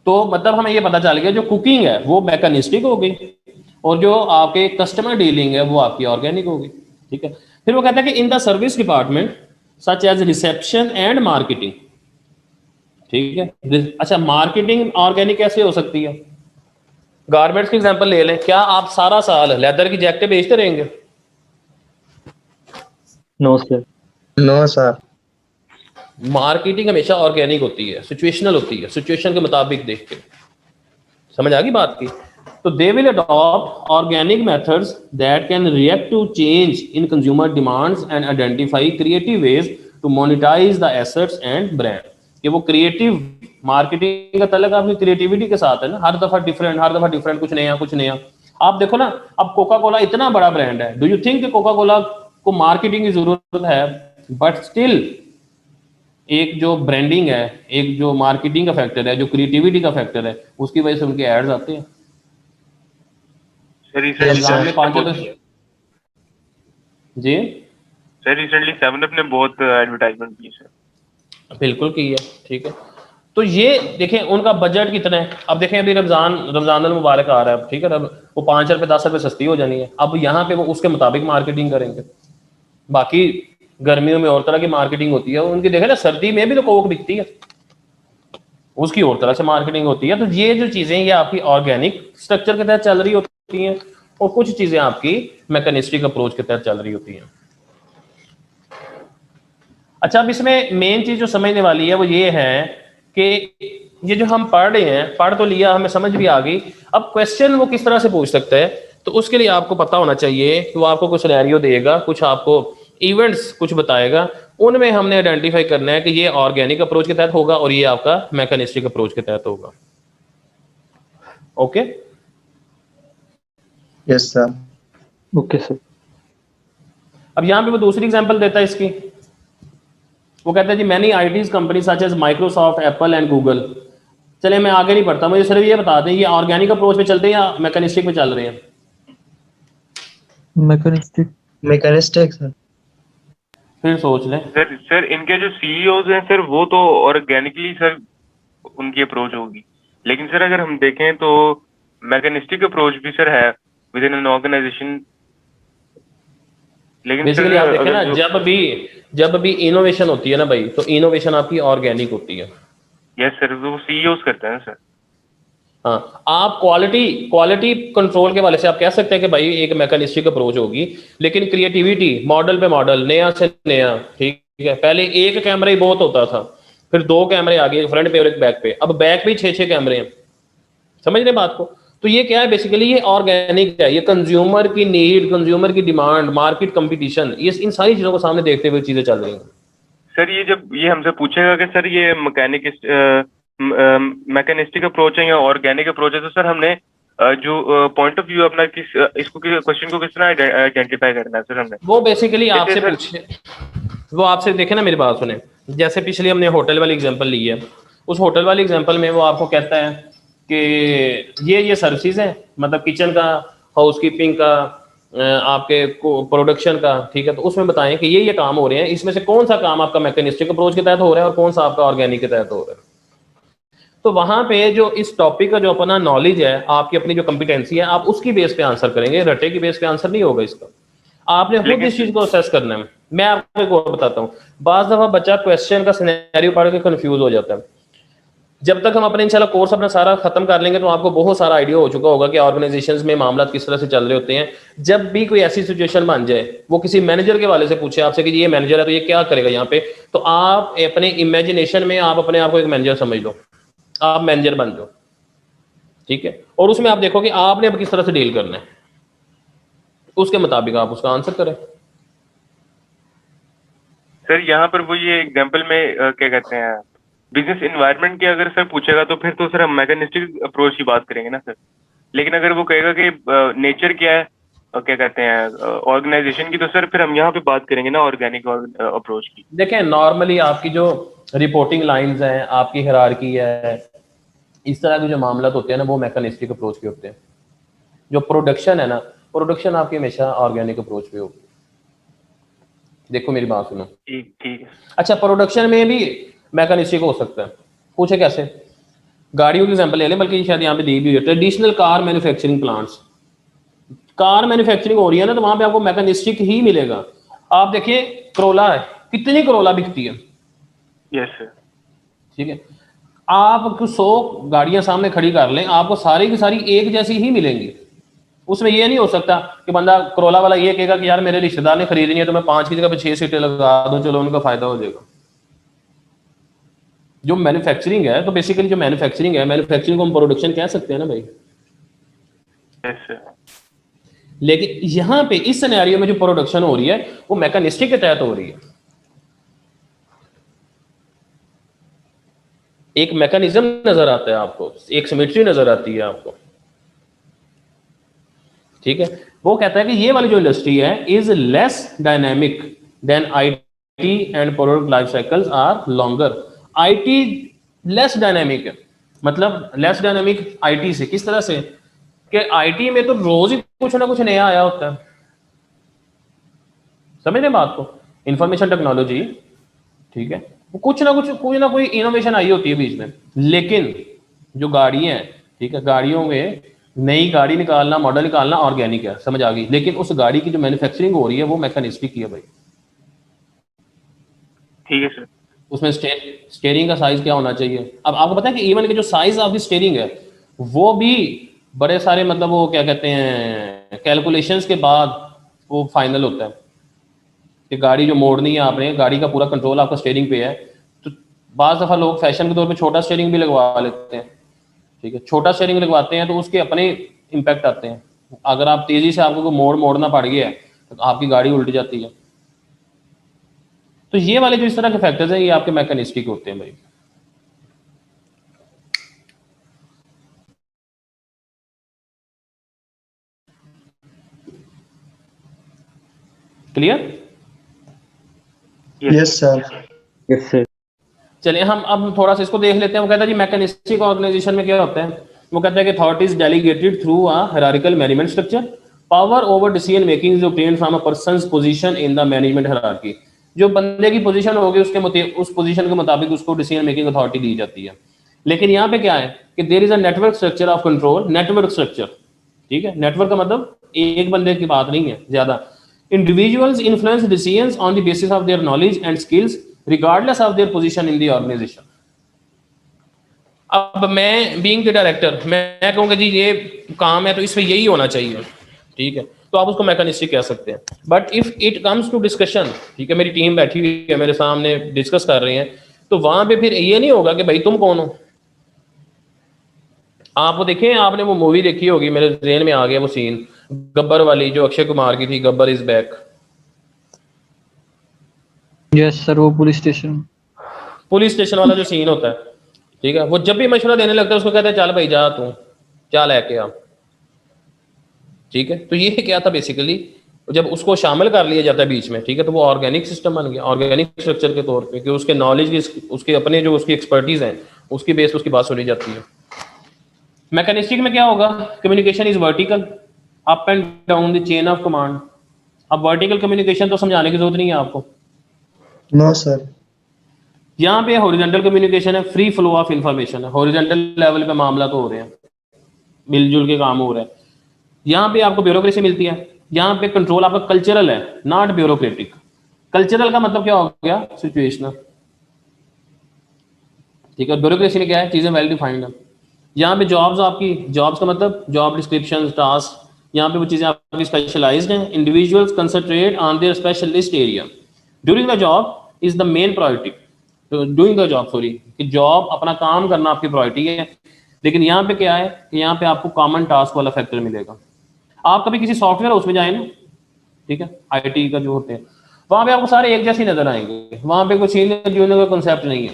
तो मतलब हमें ये पता चल गया जो कुकिंग है वो मैकेनिस्टिक हो गई और जो आपके कस्टमर डीलिंग है वो आपकी ऑर्गेनिक हो गई, ठीक है। फिर वो कहता है कि in the service department such as reception and marketing, ठीक है। अच्छा, मार्केटिंग ऑर्गेनिक कैसे हो सकती है? गारमेंट्स की एग्जांपल ले लें। क्या आप सारा साल लेदर की जैकेटें बेचते रहेंगे?
No sir.
No sir.
Marketing हमेशा ऑर्गेनिक होती है, सिचुएशनल होती है, सिचुएशन के मुताबिक देख के। समझ आ गई बात की? तो they will adopt organic methods that can react to change in consumer demands and identify creative ways to monetize the assets and brand. कि वो क्रिएटिव मार्केटिंग का तल्लुक आपकी क्रिएटिविटी के साथ है ना, हर दफा डिफरेंट, कुछ नया। आप देखो ना, अब कोका कोला इतना बड़ा ब्रांड है, डू यू थिंक कि कोका कोला को मार्केटिंग की जरूरत है? बट स्टिल एक जो ब्रांडिंग है, एक जो मार्केटिंग का फैक्टर है, जो क्रिएटिविटी का फैक्टर है, उसकी वजह से उनके एड्स आते हैं।
सर
रमजान में 5 जी
सर रिसेंटली 7up ने बहुत एडवर्टाइजमेंट की सर।
बिल्कुल की है, ठीक है। तो ये देखें उनका बजट कितना है। अब देखें अभी रमजान मुबारक आ रहा है, ठीक है, अब वो 5 रुपए 10 रुपए सस्ती हो जानी है। अब यहाँ पे वो उसके मुताबिक मार्केटिंग करेंगे। बाकी गर्मियों में और तरह की मार्केटिंग होती है उनकी। देखें ना, सर्दी में भी तो कोक बिकती है, उसकी और तरह से मार्केटिंग होती है। तो ये जो चीजें ये आपकी ऑर्गेनिक स्ट्रक्चर के तहत चल रही होती हैं और कुछ चीजें आपकी मैकेनिस्टिक अप्रोच के तहत चल रही होती हैं। अच्छा, अब इसमें मेन चीज जो समझने वाली है वो ये है कि ये जो हम पढ़ रहे हैं, पढ़ तो लिया, हमें समझ भी आ गई। अब क्वेश्चन वो किस तरह से पूछ सकता है, तो उसके लिए आपको पता होना चाहिए कि वो आपको कुछ सिनेरियो देगा, कुछ आपको इवेंट्स कुछ बताएगा, उनमें हमने आइडेंटिफाई करना है कि ये ऑर्गेनिक अप्रोच के तहत होगा और ये आपका मैकेनिस्टिक अप्रोच के तहत होगा। Okay?
Yes sir.
Okay sir.
अब यहाँ पे वो दूसरी एग्जांपल देता है इसकी। वो कहता है जी many ITs company such as Microsoft, Apple and Google. चले मैं आगे नहीं पढ़ता, मुझे सिर्फ ये बता दें ये ऑर्गेनिक अप्रोच पे चलते हैं या मैकेनिस्टिक पे चल रहे हैं?
Mechanistic sir.
फिर सोच लें।
सर इनके जो सीईओज हैं सर वो तो ऑर्गेनिकली सर उनकी अप्रोच होगी, लेकिन सर अगर हम देखें तो मैकेनिस्टिक अप्रोच भी सर है विद इन एन ऑर्गेनाइजेशन। लेकिन
बेसिकली आप देखें ना, जब भी इनोवेशन होती है ना भाई, तो इनोवेशन आपकी ऑर्गेनिक होती है।
यस सर, वो सीईओज करते हैं सर।
हाँ, आप क्वालिटी कंट्रोल के वाले से आप कह सकते हैं कि भाई एक मैकेनिस्टिक अप्रोच होगी, लेकिन क्रिएटिविटी मॉडल पे मॉडल, नया से नया, ठीक है। पहले एक कैमरा ही बहुत होता था, फिर 2 कैमरे आ गए, फ्रंट पे और एक बैक पे, अब बैक पे 6 कैमरे हैं। समझ रहे बात को? तो ये क्या है, बेसिकली ये ऑर्गेनिक है, ये कंज्यूमर की नीड, कंज्यूमर की डिमांड, मार्केट कंपटीशन, ये इन सारी चीजों को सामने देखते हुए चीजें चल रही हैं।
सर ये जब ये हमसे पूछेगा कि सर ये मैकेनिस्टिक अप्रोच है या ऑर्गेनिक अप्रोच है, तो सर हमने जो पॉइंट ऑफ व्यू अपना इसको क्वेश्चन को किस तरह आइडेंटिफाई करना है सर हमने?
वो बेसिकली आपसे पूछे, वो आपसे देखे ना, मेरी बात सुने। जैसे पिछले हमने होटल वाली एग्जांपल ली है, उस होटल वाली एग्जांपल में वो आपको कहता है कि ये सर्विसेज हैं, मतलब किचन का, हाउसकीपिंग का, आपके प्रोडक्शन का, ठीक है। तो उसमें बताएं कि ये काम हो रहे हैं, इसमें से कौन सा काम आपका मैकेनिस्टिक अप्रोच के तहत हो रहा है और कौन सा आपका ऑर्गेनिक के तहत हो रहा है। तो वहां पे जो इस टॉपिक का जो अपना नॉलेज है, आपकी अपनी जो कंपिटेंसी है, आप उसकी बेस पे आंसर करेंगे, रटे की बेस पे आंसर नहीं होगा इसका। आपने खुद इस चीज को असेस करना है। मैं आपको एक और बताता हूँ, बाज दफा बच्चा क्वेश्चन का सिनेरियो पढ़ के कंफ्यूज हो जाता है। जब तक हम अपने इंशाल्लाह कोर्स अपना सारा खत्म कर लेंगे तो आपको बहुत सारा आइडिया हो चुका होगा कि ऑर्गेनाइजेशंस में मामला किस तरह से चल रहे होते हैं। जब भी कोई ऐसी सिचुएशन बन जाए, वो किसी मैनेजर के वाले से पूछे आपसे कि ये मैनेजर है तो ये क्या करेगा यहाँ पे, तो आप अपने इमेजिनेशन में आप अपने आप को एक मैनेजर समझ लो, आप मैनेजर बन जाओ, ठीक है, और उसमें आप देखो कि आपने अब किस तरह से डील करना है, उसके मुताबिक आप उसका आंसर करें।
सर यहाँ पर वो ये एग्जांपल में क्या कहते हैं बिजनेस एनवायरनमेंट की अगर सर पूछेगा तो फिर तो सर हम मैकेनिस्टिक अप्रोच की बात करेंगे ना सर। लेकिन अगर वो कहेगा कि नेचर क्या है क्या कहते हैं ऑर्गेनाइजेशन की, तो सर फिर हम यहाँ पे बात करेंगे ना ऑर्गेनिक अप्रोच की।
देखें नॉर्मली आपकी जो रिपोर्टिंग लाइंस हैं, आपकी हायरार्की है, इस तरह के जो मामला होते हैं ना वो मैकेनिस्टिक अप्रोच के होते हैं। जो प्रोडक्शन है ना, प्रोडक्शन आपकी हमेशा ऑर्गेनिक अप्रोच पे होगी। देखो मेरी बात सुनो,
ठीक ठीक है।
अच्छा प्रोडक्शन में भी मैकेनिस्टिक हो सकता है, पूछे कैसे? गाड़ियों की एग्जांपल ले लें, बल्कि शायद यहाँ पे दी भी है traditional car manufacturing plants. Car manufacturing हो रही है ना, तो वहां पे आपको मैकेनिस्टिक ही मिलेगा। आप देखिए करोला है, कितनी करोला बिकती है,
यस सर।
ठीक है, आप 100 गाड़ियां सामने खड़ी कर लें, आपको सारी की सारी एक जैसी ही मिलेंगी। उसमें ये नहीं हो सकता कि बंदा करोला वाला ये कहेगा कि यार मेरे रिश्तेदार ने खरीदनी है तो मैं 5 की जगह पे 6 सीटें लगा दूं, चलो उनका फायदा हो जाएगा। जो मैन्युफैक्चरिंग है, तो बेसिकली जो मैन्युफैक्चरिंग है, मैन्युफैक्चरिंग को हम प्रोडक्शन कह सकते हैं ना भाई।
Yes sir.
लेकिन यहां पे इस सिनेरियो में जो प्रोडक्शन हो रही है वो मैकेनिस्टिक के तहत हो रही है। एक मैकेनिज्म नजर आता है आपको, एक सिमेट्री नजर आती है आपको, ठीक है। वो कहता है कि ये वाली जो इंडस्ट्री है is less dynamic than IT and product life cycles are longer. IT less dynamic है, मतलब लेस डायनेमिक आईटी से किस तरह से कि आईटी में तो रोज ही कुछ ना कुछ नया आया होता है, समझ रहे बात को? इंफॉर्मेशन टेक्नोलॉजी, ठीक है, वो कुछ ना कोई इनोवेशन आई होती है बीच में। लेकिन जो गाड़ियां हैं, ठीक है, गाड़ियों में नई गाड़ी निकालना, मॉडल निकालना ऑर्गेनिक है, समझ आ गई। लेकिन उस गाड़ी की जो मैन्युफैक्चरिंग हो रही है वो मैकेनिस्टिक की है भाई।
ठीक है सर।
उसमें स्टेयरिंग का साइज क्या होना चाहिए। अब आपको पता है कि इवन के जो साइज ऑफ द स्टेयरिंग है वो भी बड़े सारे, मतलब वो क्या कहते हैं, कैलकुलेशंस के बाद वो फाइनल होता है कि गाड़ी जो मोड़नी है आपने, गाड़ी का पूरा कंट्रोल आपका स्टीयरिंग पे है। तो बाज़ दफ़ा लोग फैशन के तौर पे छोटा स्टीयरिंग भी लगवा लेते हैं, ठीक है, छोटा स्टीयरिंग लगवाते हैं तो उसके अपने इम्पैक्ट आते हैं। अगर आप तेज़ी से आपको मोड़ना पड़ गया है तो आपकी गाड़ी उल्ट जाती है। तो ये वाले जो इस तरह के फैक्टर्स हैं ये आपके मैकेनिस्टिक होते हैं भाई। Clear?
Yes sir.
Yes sir.
चलिए हम अब थोड़ा सा इसको देख लेते हैं। वो कहता है जी मैकेनिस्टिक ऑर्गेनाइजेशन में क्या होता है। वो कहता है कि authority is delegated through a hierarchical management structure. Power over decision making is obtained from a person's position in the management hierarchy. जो बंदे की पोजीशन होगी उस पोजीशन के मुताबिक उसको डिसीजन मेकिंग अथॉरिटी दी जाती है। लेकिन यहाँ पे क्या है कि there is a network structure of control. Network structure, ठीक है, नेटवर्क का मतलब एक बंदे की बात नहीं है, ज्यादा। Individuals influence decisions on the basis of their knowledge and skills regardless of their position in the organization. अब मैं बीइंग द डायरेक्टर मैं कहूँगा जी ये काम है तो इसमें यही होना चाहिए, ठीक है, तो आप उसको मैकेनिस्टिक कह सकते हैं। But if it comes to discussion, ठीक है, मेरी टीम बैठी हुई है मेरे सामने डिस्कस कर रहे हैं, तो वहां पे फिर ये नहीं होगा कि भाई तुम कौन हो। आप वो देखें, आपने वो मूवी देखी होगी, मेरे ज़हन में आ गया वो सीन, गब्बर वाली जो अक्षय कुमार की थी, Gabbar is back.
Yes sir, वो पुलिस स्टेशन
वाला जो सीन होता है, ठीक है, वो जब भी मशवरा देने लगता है उसको कहता है चल भाई जा तू क्या लेके आ, ठीक है। तो ये क्या था बेसिकली, जब उसको शामिल कर लिया जाता है बीच में, ठीक है, तो वो ऑर्गेनिक सिस्टम बन गया, ऑर्गेनिक स्ट्रक्चर के तौर पे कि उसके नॉलेज की, उसके अपने जो उसकी एक्सपर्टीज है उसकी बेस उसकी बात सुनी जाती है। मैकेनिस्टिक में क्या होगा, communication is vertical up and down the chain of command. अब वर्टिकल कम्युनिकेशन तो समझाने की जरूरत नहीं है आपको।
No sir.
यहाँ पे हॉरिजॉन्टल कम्युनिकेशन है, फ्री फ्लो ऑफ इंफॉर्मेशन है, हॉरिजॉन्टल लेवल पे मामला तो हो रहे हैं, मिलजुल के काम हो रहे हैं। यहाँ पे आपको ब्यूरोक्रेसी मिलती है, यहाँ पे कंट्रोल आपका कल्चरल है, नॉट ब्यूरोक्रेटिक। कल्चरल का मतलब क्या हो गया, सिचुएशनल, ठीक है। ब्यूरोक्रेसी में क्या है, चीज़ें वेल डिफाइंड है। यहाँ पे जॉब्स आपकी, जॉब्स का मतलब जॉब डिस्क्रिप्शन, टास्क, यहाँ पे वो चीज़ें आपकी स्पेशलाइज्ड हैं। Individuals concentrate on their specialist area during the job is the main priority. Doing the job, sorry, कि जॉब अपना काम करना आपकी प्रायोरिटी है। लेकिन यहाँ पे क्या है कि यहाँ पे आपको कॉमन टास्क वाला फैक्टर मिलेगा। आप कभी किसी सॉफ्टवेयर हाउस में जाए ना, ठीक है, आईटी का जो होते हैं, वहाँ पे आपको सारे एक जैसे ही नजर आएंगे। वहाँ पे कोई सीनियर जूनियर का कॉन्सेप्ट नहीं है।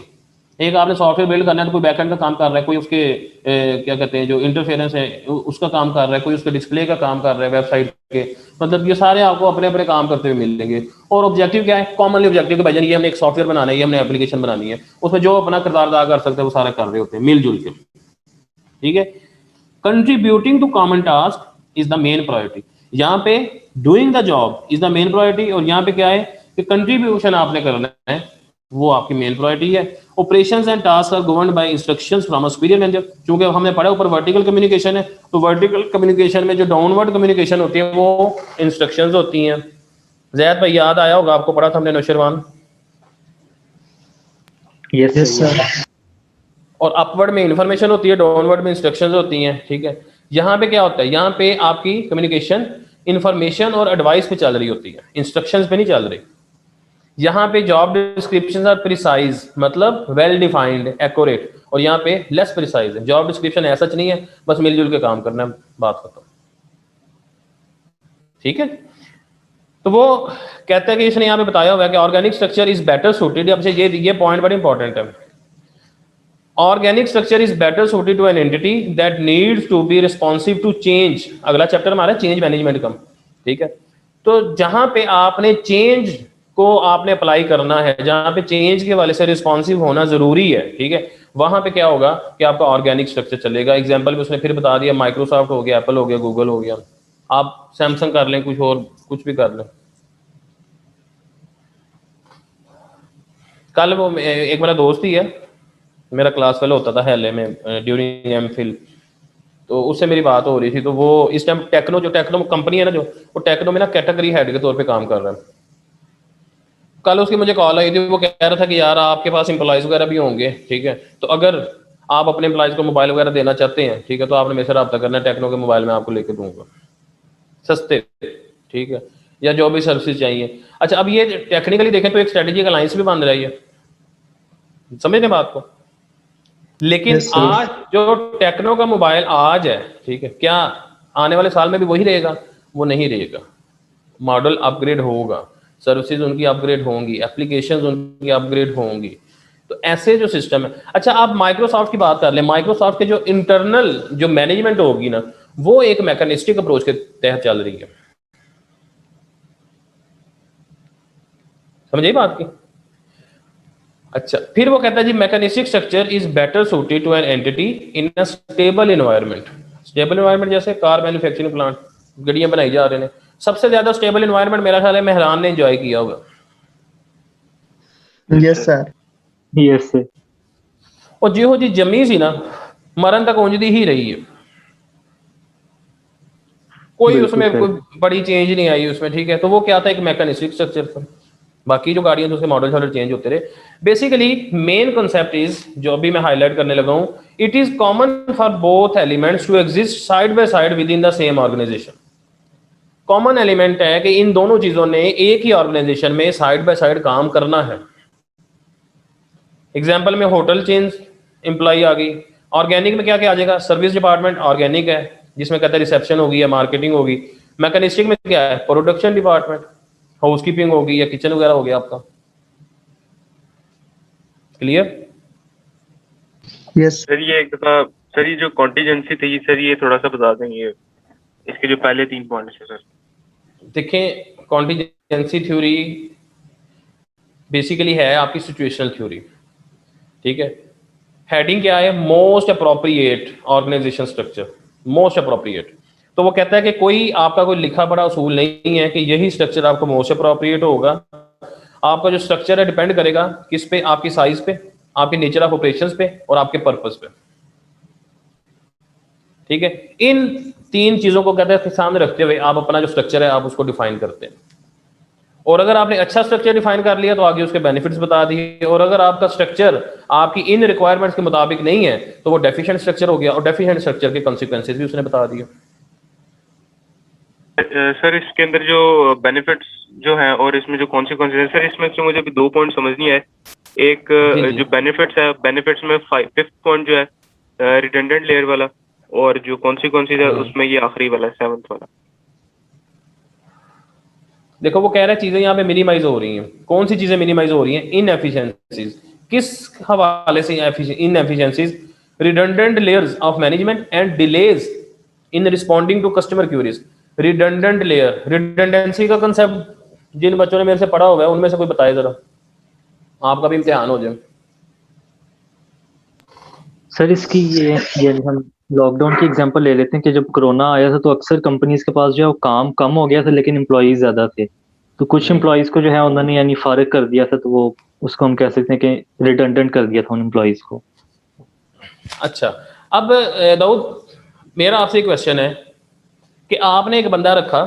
एक आपने सॉफ्टवेयर बिल्ड करना है तो कोई बैकएंड का काम कर रहा है, कोई उसके क्या कहते हैं जो इंटरफेरेंस है उसका काम कर रहा है, कोई उसके डिस्प्ले का काम कर रहा है वेबसाइट के। मतलब ये सारे आपको अपने अपने काम करते हुए मिलेंगे। और ऑब्जेक्टिव क्या है, कॉमनली ऑब्जेक्टिव के भाईजान ये हमने एक सॉफ्टवेयर बनाना है, ये हमने एप्लीकेशन बनानी है, उसमें जो अपना किरदार अदा कर सकते हैं वो सारे कर रहे होते हैं मिलजुल के, ठीक है। Contributing to common task is the main priority. यहाँ पे doing the job is the main priority, और यहाँ पे क्या है कि कंट्रीब्यूशन आपने करना है, वो आपकी मेन प्रायोरिटी है। Operations and task are governed by instructions from a superior manager. क्योंकि हमने पढ़ा ऊपर वर्टिकल कम्युनिकेशन है, तो वर्टिकल कम्युनिकेशन में जो डाउनवर्ड कम्युनिकेशन होती है वो इंस्ट्रक्शंस होती हैं। जैद भाई याद आया होगा, आपको पढ़ा था हमने Nausherwan.
Yes
yes
sir.
Sir.
और अपवर्ड में इंफॉर्मेशन होती है, डाउनवर्ड में इंस्ट्रक्शंस होती हैं, ठीक है। यहाँ पे क्या होता है, यहाँ पे आपकी कम्युनिकेशन इंफॉर्मेशन और एडवाइस पे चल रही होती है, इंस्ट्रक्शंस पे नहीं चल रही। यहाँ पे जॉब डिस्क्रिप्शन आर प्रिसाइज, मतलब वेल डिफाइंड, एक्यूरेट, और यहाँ पे लेस प्रिसाइज है। जॉब डिस्क्रिप्शन ऐसा नहीं है बस मिलजुल के काम करना है, बात खत्म, ठीक है। तो वो कहता है कि इसने यहाँ पे बताया हुआ है कि organic structure is better suited. अब से ये पॉइंट बड़ी इंपॉर्टेंट है। Organic structure is better suited to an entity that needs to be responsive to change. अगला चैप्टर हमारा चेंज मैनेजमेंट का, ठीक है। तो जहां पे आपने चेंज को आपने अप्लाई करना है, जहां पे चेंज के वाले से रिस्पॉन्सिव होना जरूरी है, ठीक है, वहां पे क्या होगा कि आपका ऑर्गेनिक स्ट्रक्चर चलेगा। एग्जाम्पल भी उसने फिर बता दिया, माइक्रोसॉफ्ट हो गया, एप्पल हो गया, गूगल हो गया, आप सैमसंग कर लें, कुछ और कुछ भी कर लें। कल वो एक मेरा दोस्त ही है, मेरा क्लास फेलो होता था हेले में ड्यूरिंग एमफिल, तो उससे मेरी बात हो रही थी। तो वो इस टाइम टेक्नो कंपनी है ना, जो वो टेक्नो में ना कैटेगरी हेड के तौर पे काम कर रहा है। कल उसकी मुझे कॉल आई थी, वो कह रहा था कि यार आपके पास एम्प्लॉयज़ वगैरह भी होंगे, ठीक है, तो अगर आप अपने एम्प्लॉयज़ को मोबाइल वगैरह देना चाहते हैं, ठीक है, तो आपने मेरे से रब्ता करना है, टेक्नो के मोबाइल में आपको लेके दूंगा सस्ते, ठीक है, या जो भी सर्विस चाहिए। अच्छा, अब ये टेक्निकली देखें तो एक स्ट्रेटेजिक अलायंस भी बन रही है, समझने बात को। लेकिन
Yes, sir.
आज जो टेक्नो का मोबाइल आज है, ठीक है, क्या आने वाले साल में भी वही रहेगा? वो नहीं रहेगा। मॉडल अपग्रेड होगा, सर्विसेज उनकी अपग्रेड होंगी, एप्लीकेशंस उनकी अपग्रेड होंगी। तो ऐसे जो सिस्टम है। अच्छा, आप माइक्रोसॉफ्ट की बात कर लें, माइक्रोसॉफ्ट के जो इंटरनल जो मैनेजमेंट होगी ना, वो एक मैकेनिस्टिक अप्रोच के तहत चल रही है। समझिए बात की। अच्छा, फिर वो कहता है जी mechanistic structure is better suited to an entity in a stable environment. Stable environment जैसे कार मैन्युफैक्चरिंग प्लांट, गाड़ियां बनाई जा रहे हैं, सबसे ज्यादा स्टेबल एनवायरनमेंट मेरा ख्याल है मेहरान ने एंजॉय किया होगा।
Yes sir.
Yes sir.
और जिहो जी जमी सी ना, मरण तक उंजदी ही रही है, कोई
बिल्कुल
उसमें
सर।
कोई बड़ी चेंज नहीं आई उसमें, ठीक है। तो वो क्या था, एक मैकेनिस्टिक स्ट्रक्चर था। बाकी जो गाड़ियां तो उसके मॉडल शॉडल चेंज होते रहे। बेसिकली मेन कॉन्सेप्ट इज, जो अभी मैं हाईलाइट करने लगा हूं, it is common for both elements to exist side by side within the same organization. Common element है कि इन दोनों चीजों ने एक ही ऑर्गेनाइजेशन में साइड बाय साइड काम करना है। एग्जाम्पल में होटल चेन एम्प्लॉय आ गई। ऑर्गेनिक में क्या क्या आ जाएगा, सर्विस डिपार्टमेंट ऑर्गेनिक है, जिसमें कहते हैं रिसेप्शन होगी या मार्केटिंग होगी। मैकेनिस्टिक में क्या है, प्रोडक्शन डिपार्टमेंट, हाउसकीपिंग होगी या किचन वगैरह हो गया आपका। क्लियर?
यस।
सर ये एक दफा, सर ये जो कॉन्टीजेंसी थी सर, ये थोड़ा सा बता देंगे इसके जो पहले 3 पॉइंट है सर।
देखें, कॉन्टीजेंसी थ्योरी बेसिकली है आपकी सिचुएशनल थ्योरी, ठीक है। हेडिंग क्या है, most appropriate organization structure, most appropriate. तो वो कहता है कि कोई आपका कोई लिखा पड़ा उसूल नहीं है कि यही स्ट्रक्चर आपको मोस्ट अप्रोप्रिएट होगा। आपका जो स्ट्रक्चर है डिपेंड करेगा किस पे, आपकी साइज पे, आपके नेचर ऑफ ऑपरेशंस पे और आपके पर्पस पे, ठीक है। इन 3 चीजों को कहते हैं सामने रखते हुए आप अपना जो स्ट्रक्चर है आप उसको डिफाइन करते हैं। और अगर आपने अच्छा स्ट्रक्चर डिफाइन कर लिया तो आगे उसके बेनिफिट्स बता दिए, और अगर आपका स्ट्रक्चर आपकी इन रिक्वायरमेंट्स के मुताबिक नहीं है तो वो डेफिशिएंट स्ट्रक्चर हो गया, और डेफिशिएंट स्ट्रक्चर के कॉन्सिक्वेंसेज भी उसने बता दिए।
सर इसके अंदर जो बेनिफिट्स जो हैं और इसमें जो कॉन्सिक्वेंसेज है सर, इसमें से मुझे अभी 2 पॉइंट समझ नहीं आए। एक
जी, जी।
जो बेनिफिट्स है, बेनिफिट्स में 5th पॉइंट जो है रिडंडेंट लेयर वाला, और जो कॉन्सिक्वेंसेज है उसमें ये आखिरी वाला 7th वाला।
देखो वो कह रहा है चीजें यहाँ पे मिनिमाइज हो रही हैं। कौन सी चीजें मिनिमाइज हो रही हैं? इनएफिशिएंसीज। किस हवाले से inefficiencies? Redundant layers of management and delays in responding to customer queries. Redundant layer, redundancy का कंसेप्ट जिन बच्चों ने मेरे से पढ़ा हुआ है उनमें से कोई बताए जरा, आपका भी इम्तिहान हो जाए।
सर इसकी ये हम लॉकडाउन की एग्जांपल ले लेते हैं कि जब कोरोना आया था तो अक्सर कंपनीज के पास जो है वो काम कम हो गया था लेकिन एम्प्लॉयज ज्यादा थे, तो कुछ एम्प्लॉयज को जो है उन्होंने यानी फारिग कर दिया था, तो वो उसको हम कह सकते हैं कि रिडंडेंट कर दिया था उन एम्प्लॉयज को।
अच्छा, अब दाऊद मेरा आपसे एक क्वेश्चन है कि आपने एक बंदा रखा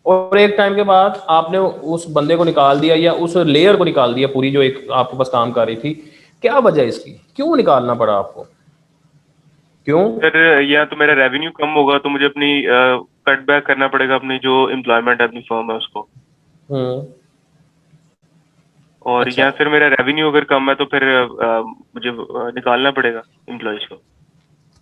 और एक टाइम के बाद आपने उस बंदे को निकाल दिया या उस लेयर को निकाल दिया पूरी जो एक आपके पास काम कर रही थी, क्या वजह इसकी? क्यों निकालना पड़ा आपको? क्यों?
सर या तो मेरा रेवेन्यू कम होगा तो मुझे अपनी कट बैक करना पड़ेगा, अपनी जो एम्प्लॉयमेंट है अपनी फर्म है उसको, और
अच्छा।
या फिर मेरा रेवेन्यू अगर कम है तो फिर मुझे निकालना पड़ेगा एम्प्लॉयज को।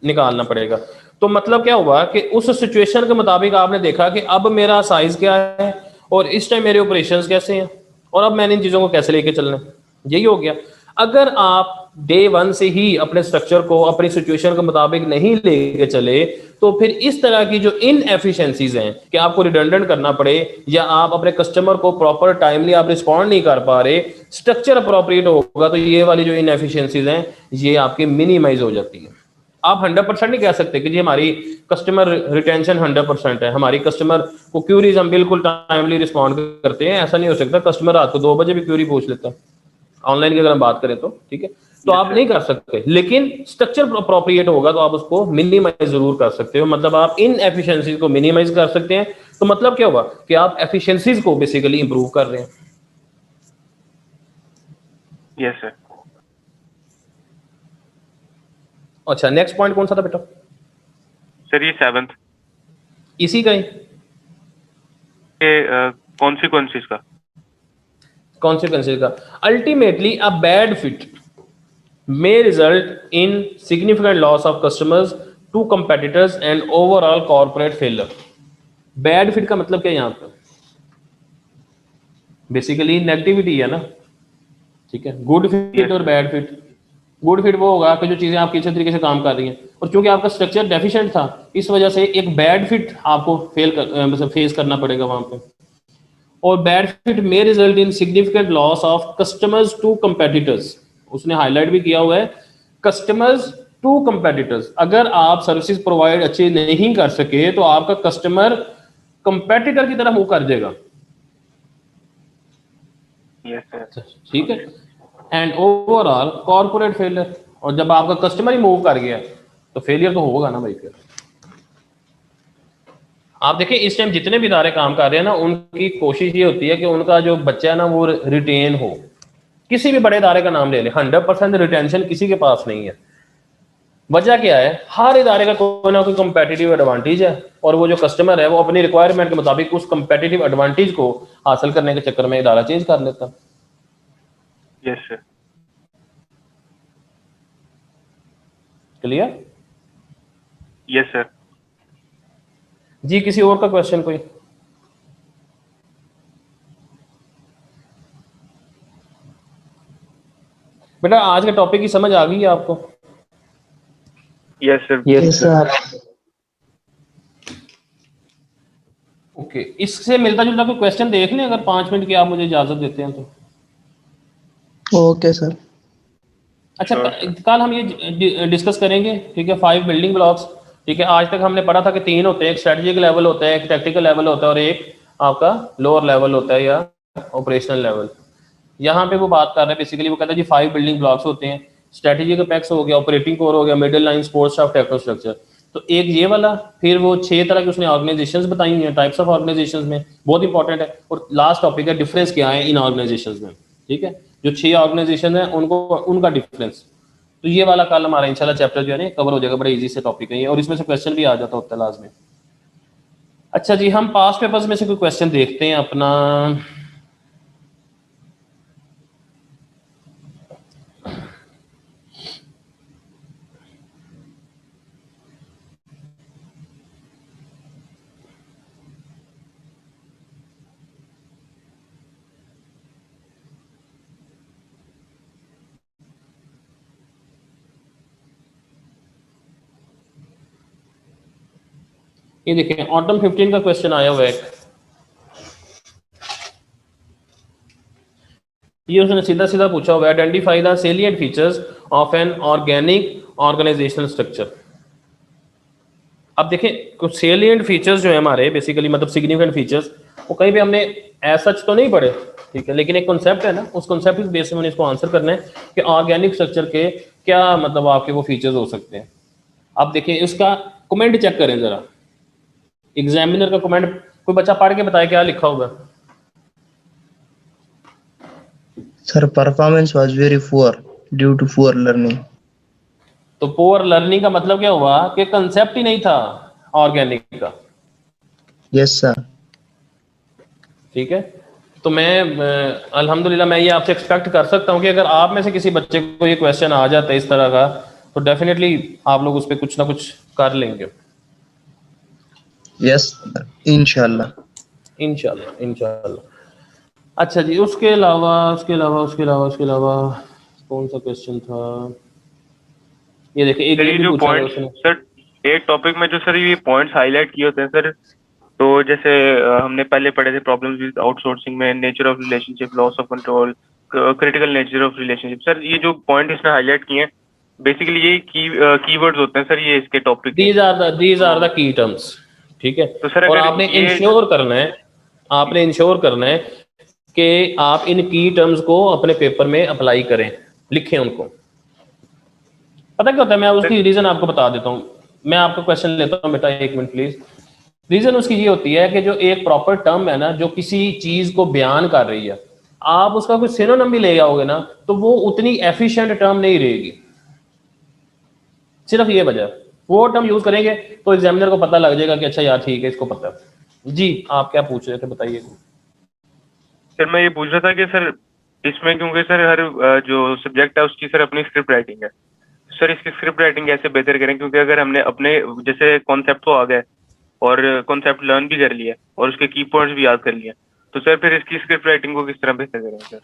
निकालना पड़ेगा तो मतलब क्या हुआ कि उस सिचुएशन के मुताबिक आपने देखा कि अब मेरा साइज क्या है और इस टाइम मेरे ऑपरेशंस कैसे हैं और अब मैंने इन चीज़ों को कैसे लेके चलना है, यही हो गया। अगर आप डे 1 से ही अपने स्ट्रक्चर को अपनी सिचुएशन के मुताबिक नहीं लेके चले तो फिर इस तरह की जो इनएफिशिएंसीज हैं कि आपको रिडंडेंट करना पड़े या आप अपने कस्टमर को प्रॉपर टाइमली आप रिस्पॉन्ड नहीं कर पा रहे, स्ट्रक्चर अप्रोप्रिएट होगा तो ये वाली जो इनएफिशिएंसीज हैं ये आपकी मिनिमाइज हो जाती है। आप 100% नहीं कह सकते कि जी हमारी कस्टमर रिटेंशन 100% है, हमारी कस्टमर को क्यूरीज हम बिल्कुल टाइमली रिस्पॉन्ड करते हैं, ऐसा नहीं हो सकता। कस्टमर रात को 2 बजे भी क्यूरी पूछ लेता है ऑनलाइन की अगर हम बात करें तो, ठीक है, तो आप नहीं कर सकते, लेकिन स्ट्रक्चर अप्रोप्रिएट होगा तो आप उसको मिनिमाइज जरूर कर सकते हो। मतलब आप इन एफिशिएंसीज को मिनिमाइज कर सकते हैं, तो मतलब क्या हुआ कि आप एफिशिएंसीज को बेसिकली इंप्रूव कर रहे हैं।
Yes sir.
अच्छा, नेक्स्ट पॉइंट कौन सा था बेटा?
सर ये 7th
इसी का ही
कॉन्सिक्वेंसेज का।
कॉन्सिक्वेंसेज का ultimately a bad fit may result in significant loss of customers to competitors and overall corporate failure। Bad fit का मतलब क्या है यहाँ पर? बेसिकली नेगेटिविटी है ना, ठीक है। गुड फिट और बैड फिट, गुड फिट वो होगा कि जो चीजें आपकी अच्छे तरीके से काम कर रही हैं, और क्योंकि आपका स्ट्रक्चर डेफिशिएंट था इस वजह से एक बैड फिट आपको फेस करना पड़ेगा वहां पे। और bad fit may result in significant loss of customers to competitors, उसने हाईलाइट भी किया हुआ है कस्टमर्स टू कंपेटिटर्स। अगर आप सर्विसेज प्रोवाइड अच्छी नहीं कर सके तो आपका कस्टमर कंपेटिटर की तरफ मुंह कर देगा,
यस सर।
ठीक है। एंड ओवरऑल कॉर्पोरेट फेलियर, और जब आपका कस्टमर ही मूव कर गया तो फेलियर तो होगा ना भाई। फिर आप देखें इस टाइम जितने भी इदारे काम कर रहे हैं ना, उनकी कोशिश ये होती है कि उनका जो बच्चा है ना वो रिटेन हो। किसी भी बड़े इदारे का नाम ले ले, 100% रिटेंशन किसी के पास नहीं है। वजह क्या है? हर इदारे का कोई ना कोई कंपेटिटिव एडवांटेज है, और वो जो कस्टमर है वो अपनी रिक्वायरमेंट के मुताबिक उस कंपेटिटिव एडवांटेज को हासिल करने के चक्कर में इदारा चेंज कर लेता।
Yes sir.
Clear?
Yes sir.
जी, किसी और का क्वेश्चन कोई? बेटा आज के टॉपिक की समझ आ गई है आपको?
Yes sir.
Yes sir.
Okay, इससे मिलता जुलता कोई क्वेश्चन देख लें अगर 5 मिनट की आप मुझे इजाजत देते हैं तो।
Okay sir.
अच्छा, कल हम ये डिस्कस करेंगे, ठीक है, 5 बिल्डिंग ब्लॉक्स, ठीक है। आज तक हमने पढ़ा था कि 3 होते हैं, एक स्ट्रेटेजिक लेवल होता है, एक टैक्टिकल लेवल होता है और एक आपका लोअर लेवल होता है या ऑपरेशनल लेवल। यहाँ पे वो बात कर रहे हैं बेसिकली, वो कहता है जी 5 बिल्डिंग ब्लॉक्स होते हैं। स्ट्रेटेजिक अपेक्स हो गया, ऑपरेटिंग कोर हो गया, middle line, support staff, technical structure. तो एक ये वाला, फिर वो 6 तरह की उसने ऑर्गेनाइजेशंस बताई हुई हैं, टाइप्स ऑफ ऑर्गेनाइजेशंस में, बहुत इंपॉर्टेंट है। और लास्ट टॉपिक है डिफरेंस क्या है इन ऑर्गेनाइजेशंस में, ठीक है, जो 6 ऑर्गेनाइजेशन है उनको उनका डिफरेंस। तो ये वाला कल हमारा इंशाल्लाह चैप्टर जो है ना कवर हो जाएगा, बड़ा इजी से टॉपिक है ये, और इसमें से क्वेश्चन भी आ जाता होता है लाजमी। अच्छा जी, हम पास्ट पेपर्स में से कोई क्वेश्चन देखते हैं अपना। ये देखिए ऑटम 15 का क्वेश्चन आया हुआ है। ये उसने सीधा सीधा पूछा हुआ है, identify the salient features of an organic organizational structure. अब देखें कुछ सेलिएंट फीचर्स जो है हमारे बेसिकली मतलब सिग्निफिकेंट फीचर्स, वो कहीं भी हमने ऐसा तो नहीं पढ़े, ठीक है, लेकिन एक कॉन्सेप्ट है ना, उस कॉन्सेप्ट के बेस में इसको आंसर करना है कि ऑर्गेनिक स्ट्रक्चर के क्या मतलब आपके वो फीचर्स हो सकते हैं। अब देखिए इसका कमेंट चेक करें जरा, एग्जामिनर का कमेंट, कोई बच्चा पढ़ के बताए क्या लिखा होगा।
Sir, performance was very poor due to poor learning.
तो पुअर लर्निंग का मतलब क्या हुआ कि कंसेप्ट ही नहीं था ऑर्गेनिक का,
Yes, sir.
ठीक है। तो मैं अल्हम्दुलिल्लाह मैं ये आपसे एक्सपेक्ट कर सकता हूँ कि अगर आप में से किसी बच्चे को ये क्वेश्चन आ जाता है इस तरह का, तो डेफिनेटली आप लोग उस पर कुछ ना कुछ कर लेंगे
Yes, sir. Inshallah.
इंशाल्लाह इंशाल्लाह। अच्छा जी, उसके अलावा कौन सा क्वेश्चन था, ये देखिए एक
सर
ये
ये
भी
जो
पूछा है
पॉइंट्स,
उसने।
सर एक टॉपिक में जो सर ये पॉइंट्स हाईलाइट किए होते हैं सर, तो जैसे हमने पहले पढ़े थे प्रॉब्लम्स विद आउटसोर्सिंग में, nature of relationship, loss of control, critical nature of relationship. Sir ये जो पॉइंट इसने हाईलाइट किए हैं बेसिकली ये कीवर्ड्स होते हैं सर, ये इसके टॉपिक के।
These are the key terms, ठीक है।
तो सर
और
अगर
आपने
ये
इंश्योर करना है कि आप इन की टर्म्स को अपने पेपर में अप्लाई करें, लिखें उनको। पता क्या होता है, मैं उसकी रीजन आपको बता देता हूँ। मैं आपका क्वेश्चन लेता हूँ बेटा, 1 मिनट प्लीज। रीजन उसकी ये होती है कि जो एक प्रॉपर टर्म है ना, जो किसी चीज को बयान कर रही है, आप उसका कोई सिनोनिम भी ले आओगे ना, तो वो उतनी एफिशिएंट टर्म नहीं रहेगी। सिर्फ ये वजह है, वो टर्म यूज करेंगे तो एग्जामिनर को पता लग जाएगा कि अच्छा यार ठीक है, इसको पता है। जी आप क्या पूछ रहे थे बताइए।
सर मैं ये पूछ रहा था कि सर इसमें क्योंकि सर हर जो सब्जेक्ट है उसकी सर अपनी स्क्रिप्ट राइटिंग है, सर इसकी स्क्रिप्ट राइटिंग कैसे बेहतर करें? क्योंकि अगर हमने अपने जैसे कॉन्सेप्ट तो आ गए और कॉन्सेप्ट लर्न भी कर लिया और उसके की पॉइंट्स भी याद कर लिए, तो सर फिर इसकी स्क्रिप्ट राइटिंग को किस तरह बेहतर करेंगे सर?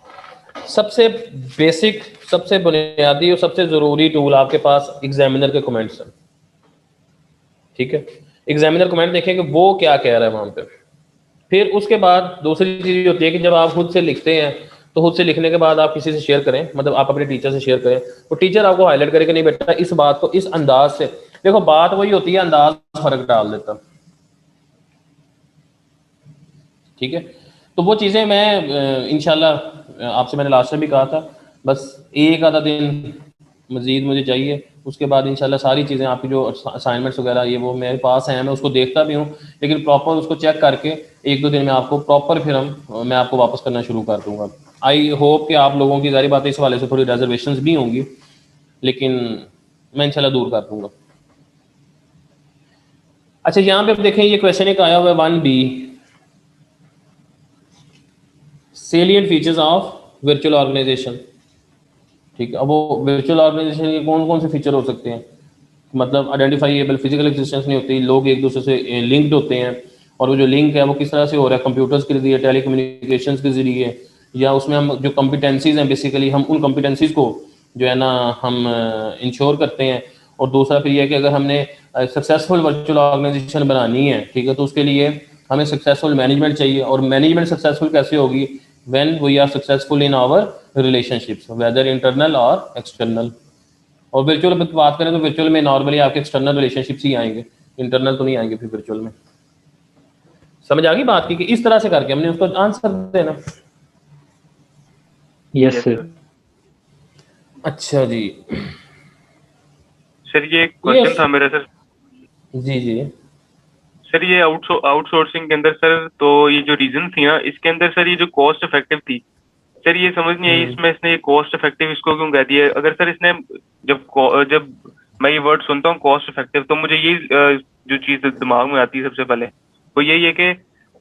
सबसे बेसिक, सबसे बुनियादी और सबसे जरूरी टूल आपके पास एग्जामिनर के कमेंट्स हैं, ठीक है। एग्जामिनर कमेंट देखें कि वो क्या कह रहा है वहां पे। फिर उसके बाद दूसरी चीज होती है कि जब आप खुद से लिखते हैं, तो खुद से लिखने के बाद आप किसी से शेयर करें, मतलब आप अपने टीचर से शेयर करें, तो टीचर आपको हाईलाइट करे कि नहीं बेटा इस बात को इस अंदाज से देखो। बात वही होती है, अंदाज फर्क डाल देता, ठीक है। तो वो चीज़ें मैं इंशाल्लाह आपसे मैंने लास्ट में भी कहा था, बस एक आधा दिन मज़ीद मुझे चाहिए, उसके बाद इंशाल्लाह सारी चीज़ें आपकी जो असाइनमेंट्स वगैरह ये वो मेरे पास हैं, मैं उसको देखता भी हूँ, लेकिन प्रॉपर उसको चेक करके 1-2 दिन में आपको प्रॉपर फिर मैं आपको वापस करना शुरू कर दूँगा। आई होप कि आप लोगों की ज़ाहिर बात है इस हवाले से थोड़ी रिजर्वेशंस भी होंगी, लेकिन मैं इंशाल्लाह दूर कर दूँगा। अच्छा यहाँ पे आप देखें, ये क्वेश्चन एक आया हुआ है 1B, salient features of virtual organization, ठीक है। अब वो वर्चुअल ऑर्गेनाइजेशन के कौन कौन से फीचर हो सकते हैं, मतलब आइडेंटिफाइएबल फिजिकल एग्जिस्टेंस नहीं होती, लोग एक दूसरे से लिंक्ड होते हैं, और वो जो लिंक है वो किस तरह से हो रहा है, कंप्यूटर्स के जरिए, टेलीकम्युनिकेशंस के जरिए, या उसमें हम जो कॉम्पिटेंसीज हैं बेसिकली हम उन कॉम्पिटेंसीज को जो है ना हम इंश्योर करते हैं। और दूसरा फिर यह कि अगर हमने सक्सेसफुल वर्चुअल ऑर्गेनाइजेशन बनानी है, ठीक है, तो उसके लिए हमें सक्सेसफुल मैनेजमेंट चाहिए, और मैनेजमेंट सक्सेसफुल कैसे होगी, when we are successful in our relationships whether internal और एक्सटर्नल। और वर्चुअल की बात करें तो वर्चुअल में नॉर्मली आपके एक्सटर्नल रिलेशनशिप्स ही आएंगे, इंटरनल तो नहीं आएंगे फिर वर्चुअल में। समझ आ गई बात की कि इस तरह से करके हमने उसको आंसर देना।
Yes sir.
अच्छा जी,
सर ये
ये
क्वेश्चन था मेरा सर,
जी जी।
सर ये आउटसोर्सिंग के अंदर सर, तो ये जो रीजन थी ना इसके अंदर सर, ये जो कॉस्ट इफेक्टिव थी सर, ये समझ नहीं आई इसमें इसने ये कॉस्ट इफेक्टिव इसको क्यों कह दिया। अगर सर इसने जब मैं ये वर्ड सुनता हूँ कॉस्ट इफेक्टिव, तो मुझे ये जो चीज दिमाग में आती है सबसे पहले वो यही है कि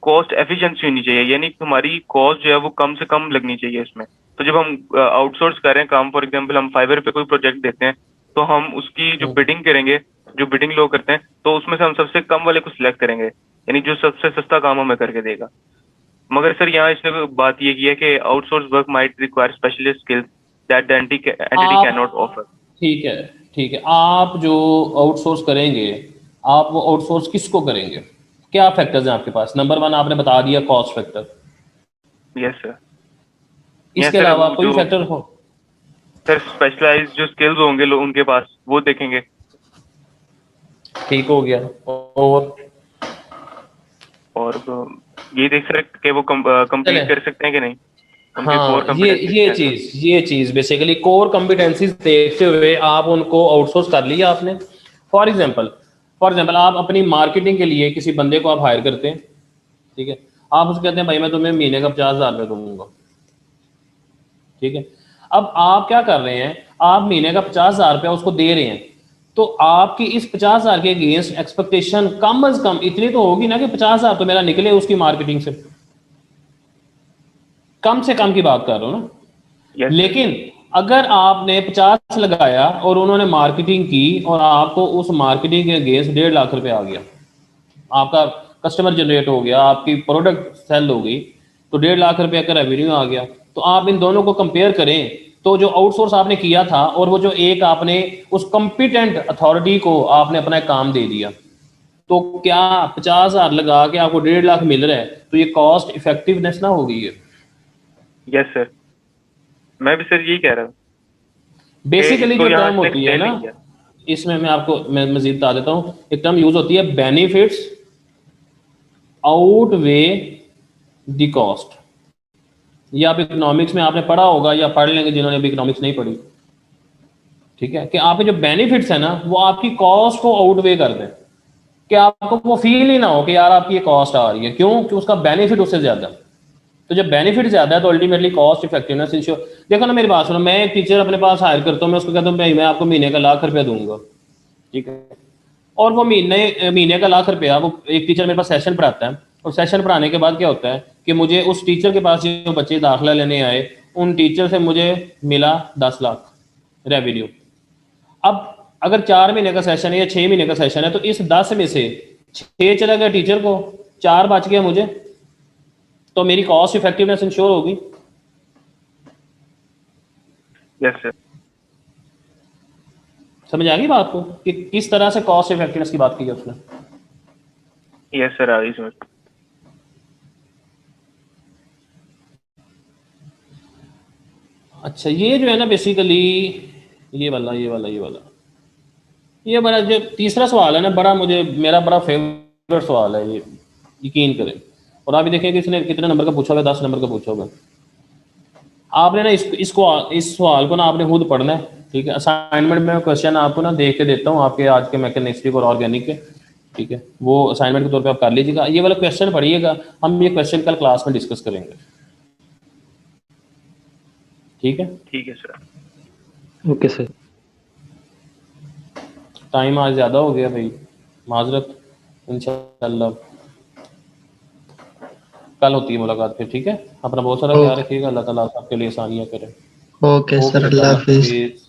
कॉस्ट एफिशिएंसी होनी चाहिए, यानी कि हमारी कॉस्ट जो है वो कम से कम लगनी चाहिए इसमें। तो जब हम आउटसोर्स कर रहे हैं काम, फॉर एग्जांपल हम फाइवर पे कोई प्रोजेक्ट देते हैं, तो हम उसकी जो बिडिंग करेंगे, जो बिडिंग लोग करते हैं, तो उसमें से हम सबसे कम वाले को सिलेक्ट करेंगे, यानी जो सबसे सस्ता काम हमें करके देगा। मगर सर यहाँ इसने बात ये की है कि outsource work might require specialist skills that the entity can not offer.
ठीक है ठीक है, आप जो आउटसोर्स करेंगे, आप वो आउटसोर्स किसको करेंगे? क्या फैक्टर्स हैं आपके पास? नंबर 1 आपने बता दिया कॉस्ट फैक्टर,
यस सर।
इसके
सर
अलावा
वो
कोई
जो
फैक्टर हो?
सर स्पेशलाइज जो स्किल्स होंगे लोग उनके पास, वो देखेंगे।
ठीक हो गया।
और ये देख सकते कि वो
चलें।
कंप्लीट कर सकते हैं कि नहीं, उनके
हाँ,
कोर कॉम्पिटेंसीज
ये चीज़ बेसिकली कोर कॉम्पिटेंसीज देखते हुए आप उनको आउटसोर्स कर लिया आपने। फॉर एग्जांपल आप अपनी मार्केटिंग के लिए किसी बंदे को आप हायर करते हैं, ठीक है, आप उसको कहते हैं भाई मैं तुम्हें महीने का 50,000 रुपये दूंगा, ठीक है। अब आप क्या कर रहे हैं, आप महीने का 50,000 रुपया उसको दे रहे हैं, तो आपकी इस 50,000 के अगेंस्ट एक्सपेक्टेशन कम अज कम इतनी तो होगी ना कि 50,000 तो मेरा निकले उसकी मार्केटिंग से, कम से कम की बात कर रहा हूँ ना। लेकिन अगर आपने 50 लगाया और उन्होंने मार्केटिंग की और आपको उस मार्केटिंग के अगेंस्ट 1.5 लाख रुपए आ गया, आपका कस्टमर जनरेट हो गया, आपकी प्रोडक्ट सेल हो गई, तो 1.5 लाख रुपए का रेवेन्यू आ गया। तो आप इन दोनों को कंपेयर करें, तो जो आउटसोर्स आपने किया था और वो जो एक आपने उस कॉम्पिटेंट अथॉरिटी को आपने अपना काम दे दिया, तो क्या 50,000 लगा के आपको 1.5 लाख मिल रहा है, तो ये कॉस्ट इफेक्टिवनेस ना हो गई है?
यस सर, मैं भी सर यही कह रहा हूँ।
बेसिकली
इसको
जो
यहाँ
टर्म
से
होती है
explain
ना,
नहीं किया।
इसमें मैं मजीद बता देता हूँ, एक टर्म यूज होती है बेनिफिट्स आउटवे द कॉस्ट। ये आप इकोनॉमिक्स में आपने पढ़ा होगा या पढ़ लेंगे जिन्होंने अभी इकोनॉमिक्स नहीं पढ़ी, ठीक है, कि आपके जो बेनिफिट्स है ना वो आपकी कॉस्ट को आउटवे कर दें, कि आपको वो फील ही ना हो कि यार आपकी ये कॉस्ट आ रही है, क्यों कि उसका बेनिफिट उससे ज्यादा। तो जब बेनिफिट ज्यादा है तो अल्टीमेटली कॉस्ट इफेक्टिवनेस इंश्योर। देखो ना, मेरी बात सुनो, मैं एक टीचर अपने पास हायर करता हूँ, मैं उसको कहता हूँ भाई मैं आपको महीने का 1 लाख रुपया दूंगा, ठीक है, और वो महीने का 1 लाख रुपया वो एक टीचर मेरे पास सेशन पढ़ाता है, और सेशन पढ़ाने के बाद क्या होता है कि मुझे उस टीचर के पास जो बच्चे दाखिला लेने आए, उन टीचर से मुझे मिला 10 लाख रेवेन्यू। अब अगर 4 महीने का सेशन है या 6 महीने का सेशन है, तो इस 10 में से 6 चला गया टीचर को, 4 बच गया मुझे, तो मेरी कॉस्ट इफेक्टिवनेस इंश्योर होगी।
Yes sir.
समझ आ गई बात को कि किस तरह से कॉस्ट इफेक्टिवनेस की बात की है उसने?
यस सर, आ गई समझ।
अच्छा, ये जो है ना बेसिकली ये बड़ा जो तीसरा सवाल है ना, मेरा बड़ा फेवरेट सवाल है ये, यकीन करें। और आप भी देखें कि इसने कितने नंबर का पूछा हुआ है, 10 नंबर का पूछा हुआ है। आपने ना इस सवाल को ना आपने खुद पढ़ना है, ठीक है। असाइनमेंट में क्वेश्चन आपको ना देख के देता हूँ आपके आज के मैकेनिस्टिक और ऑर्गेनिक के, ठीक है, वो असाइनमेंट के तौर पे आप कर लीजिएगा। ये वाला क्वेश्चन पढ़िएगा, हम ये क्वेश्चन कल क्लास में डिस्कस करेंगे, ठीक है।
ठीक है सर।
Okay sir.
टाइम आज ज़्यादा हो गया भाई, माजरत, इंशाल्लाह कल होती है मुलाकात फिर, ठीक है। अपना बहुत सारा ख्याल रखिएगा, अल्लाह ताला आपके लिए आसानियाँ करे।
ओके सर, अल्लाह हाफिज।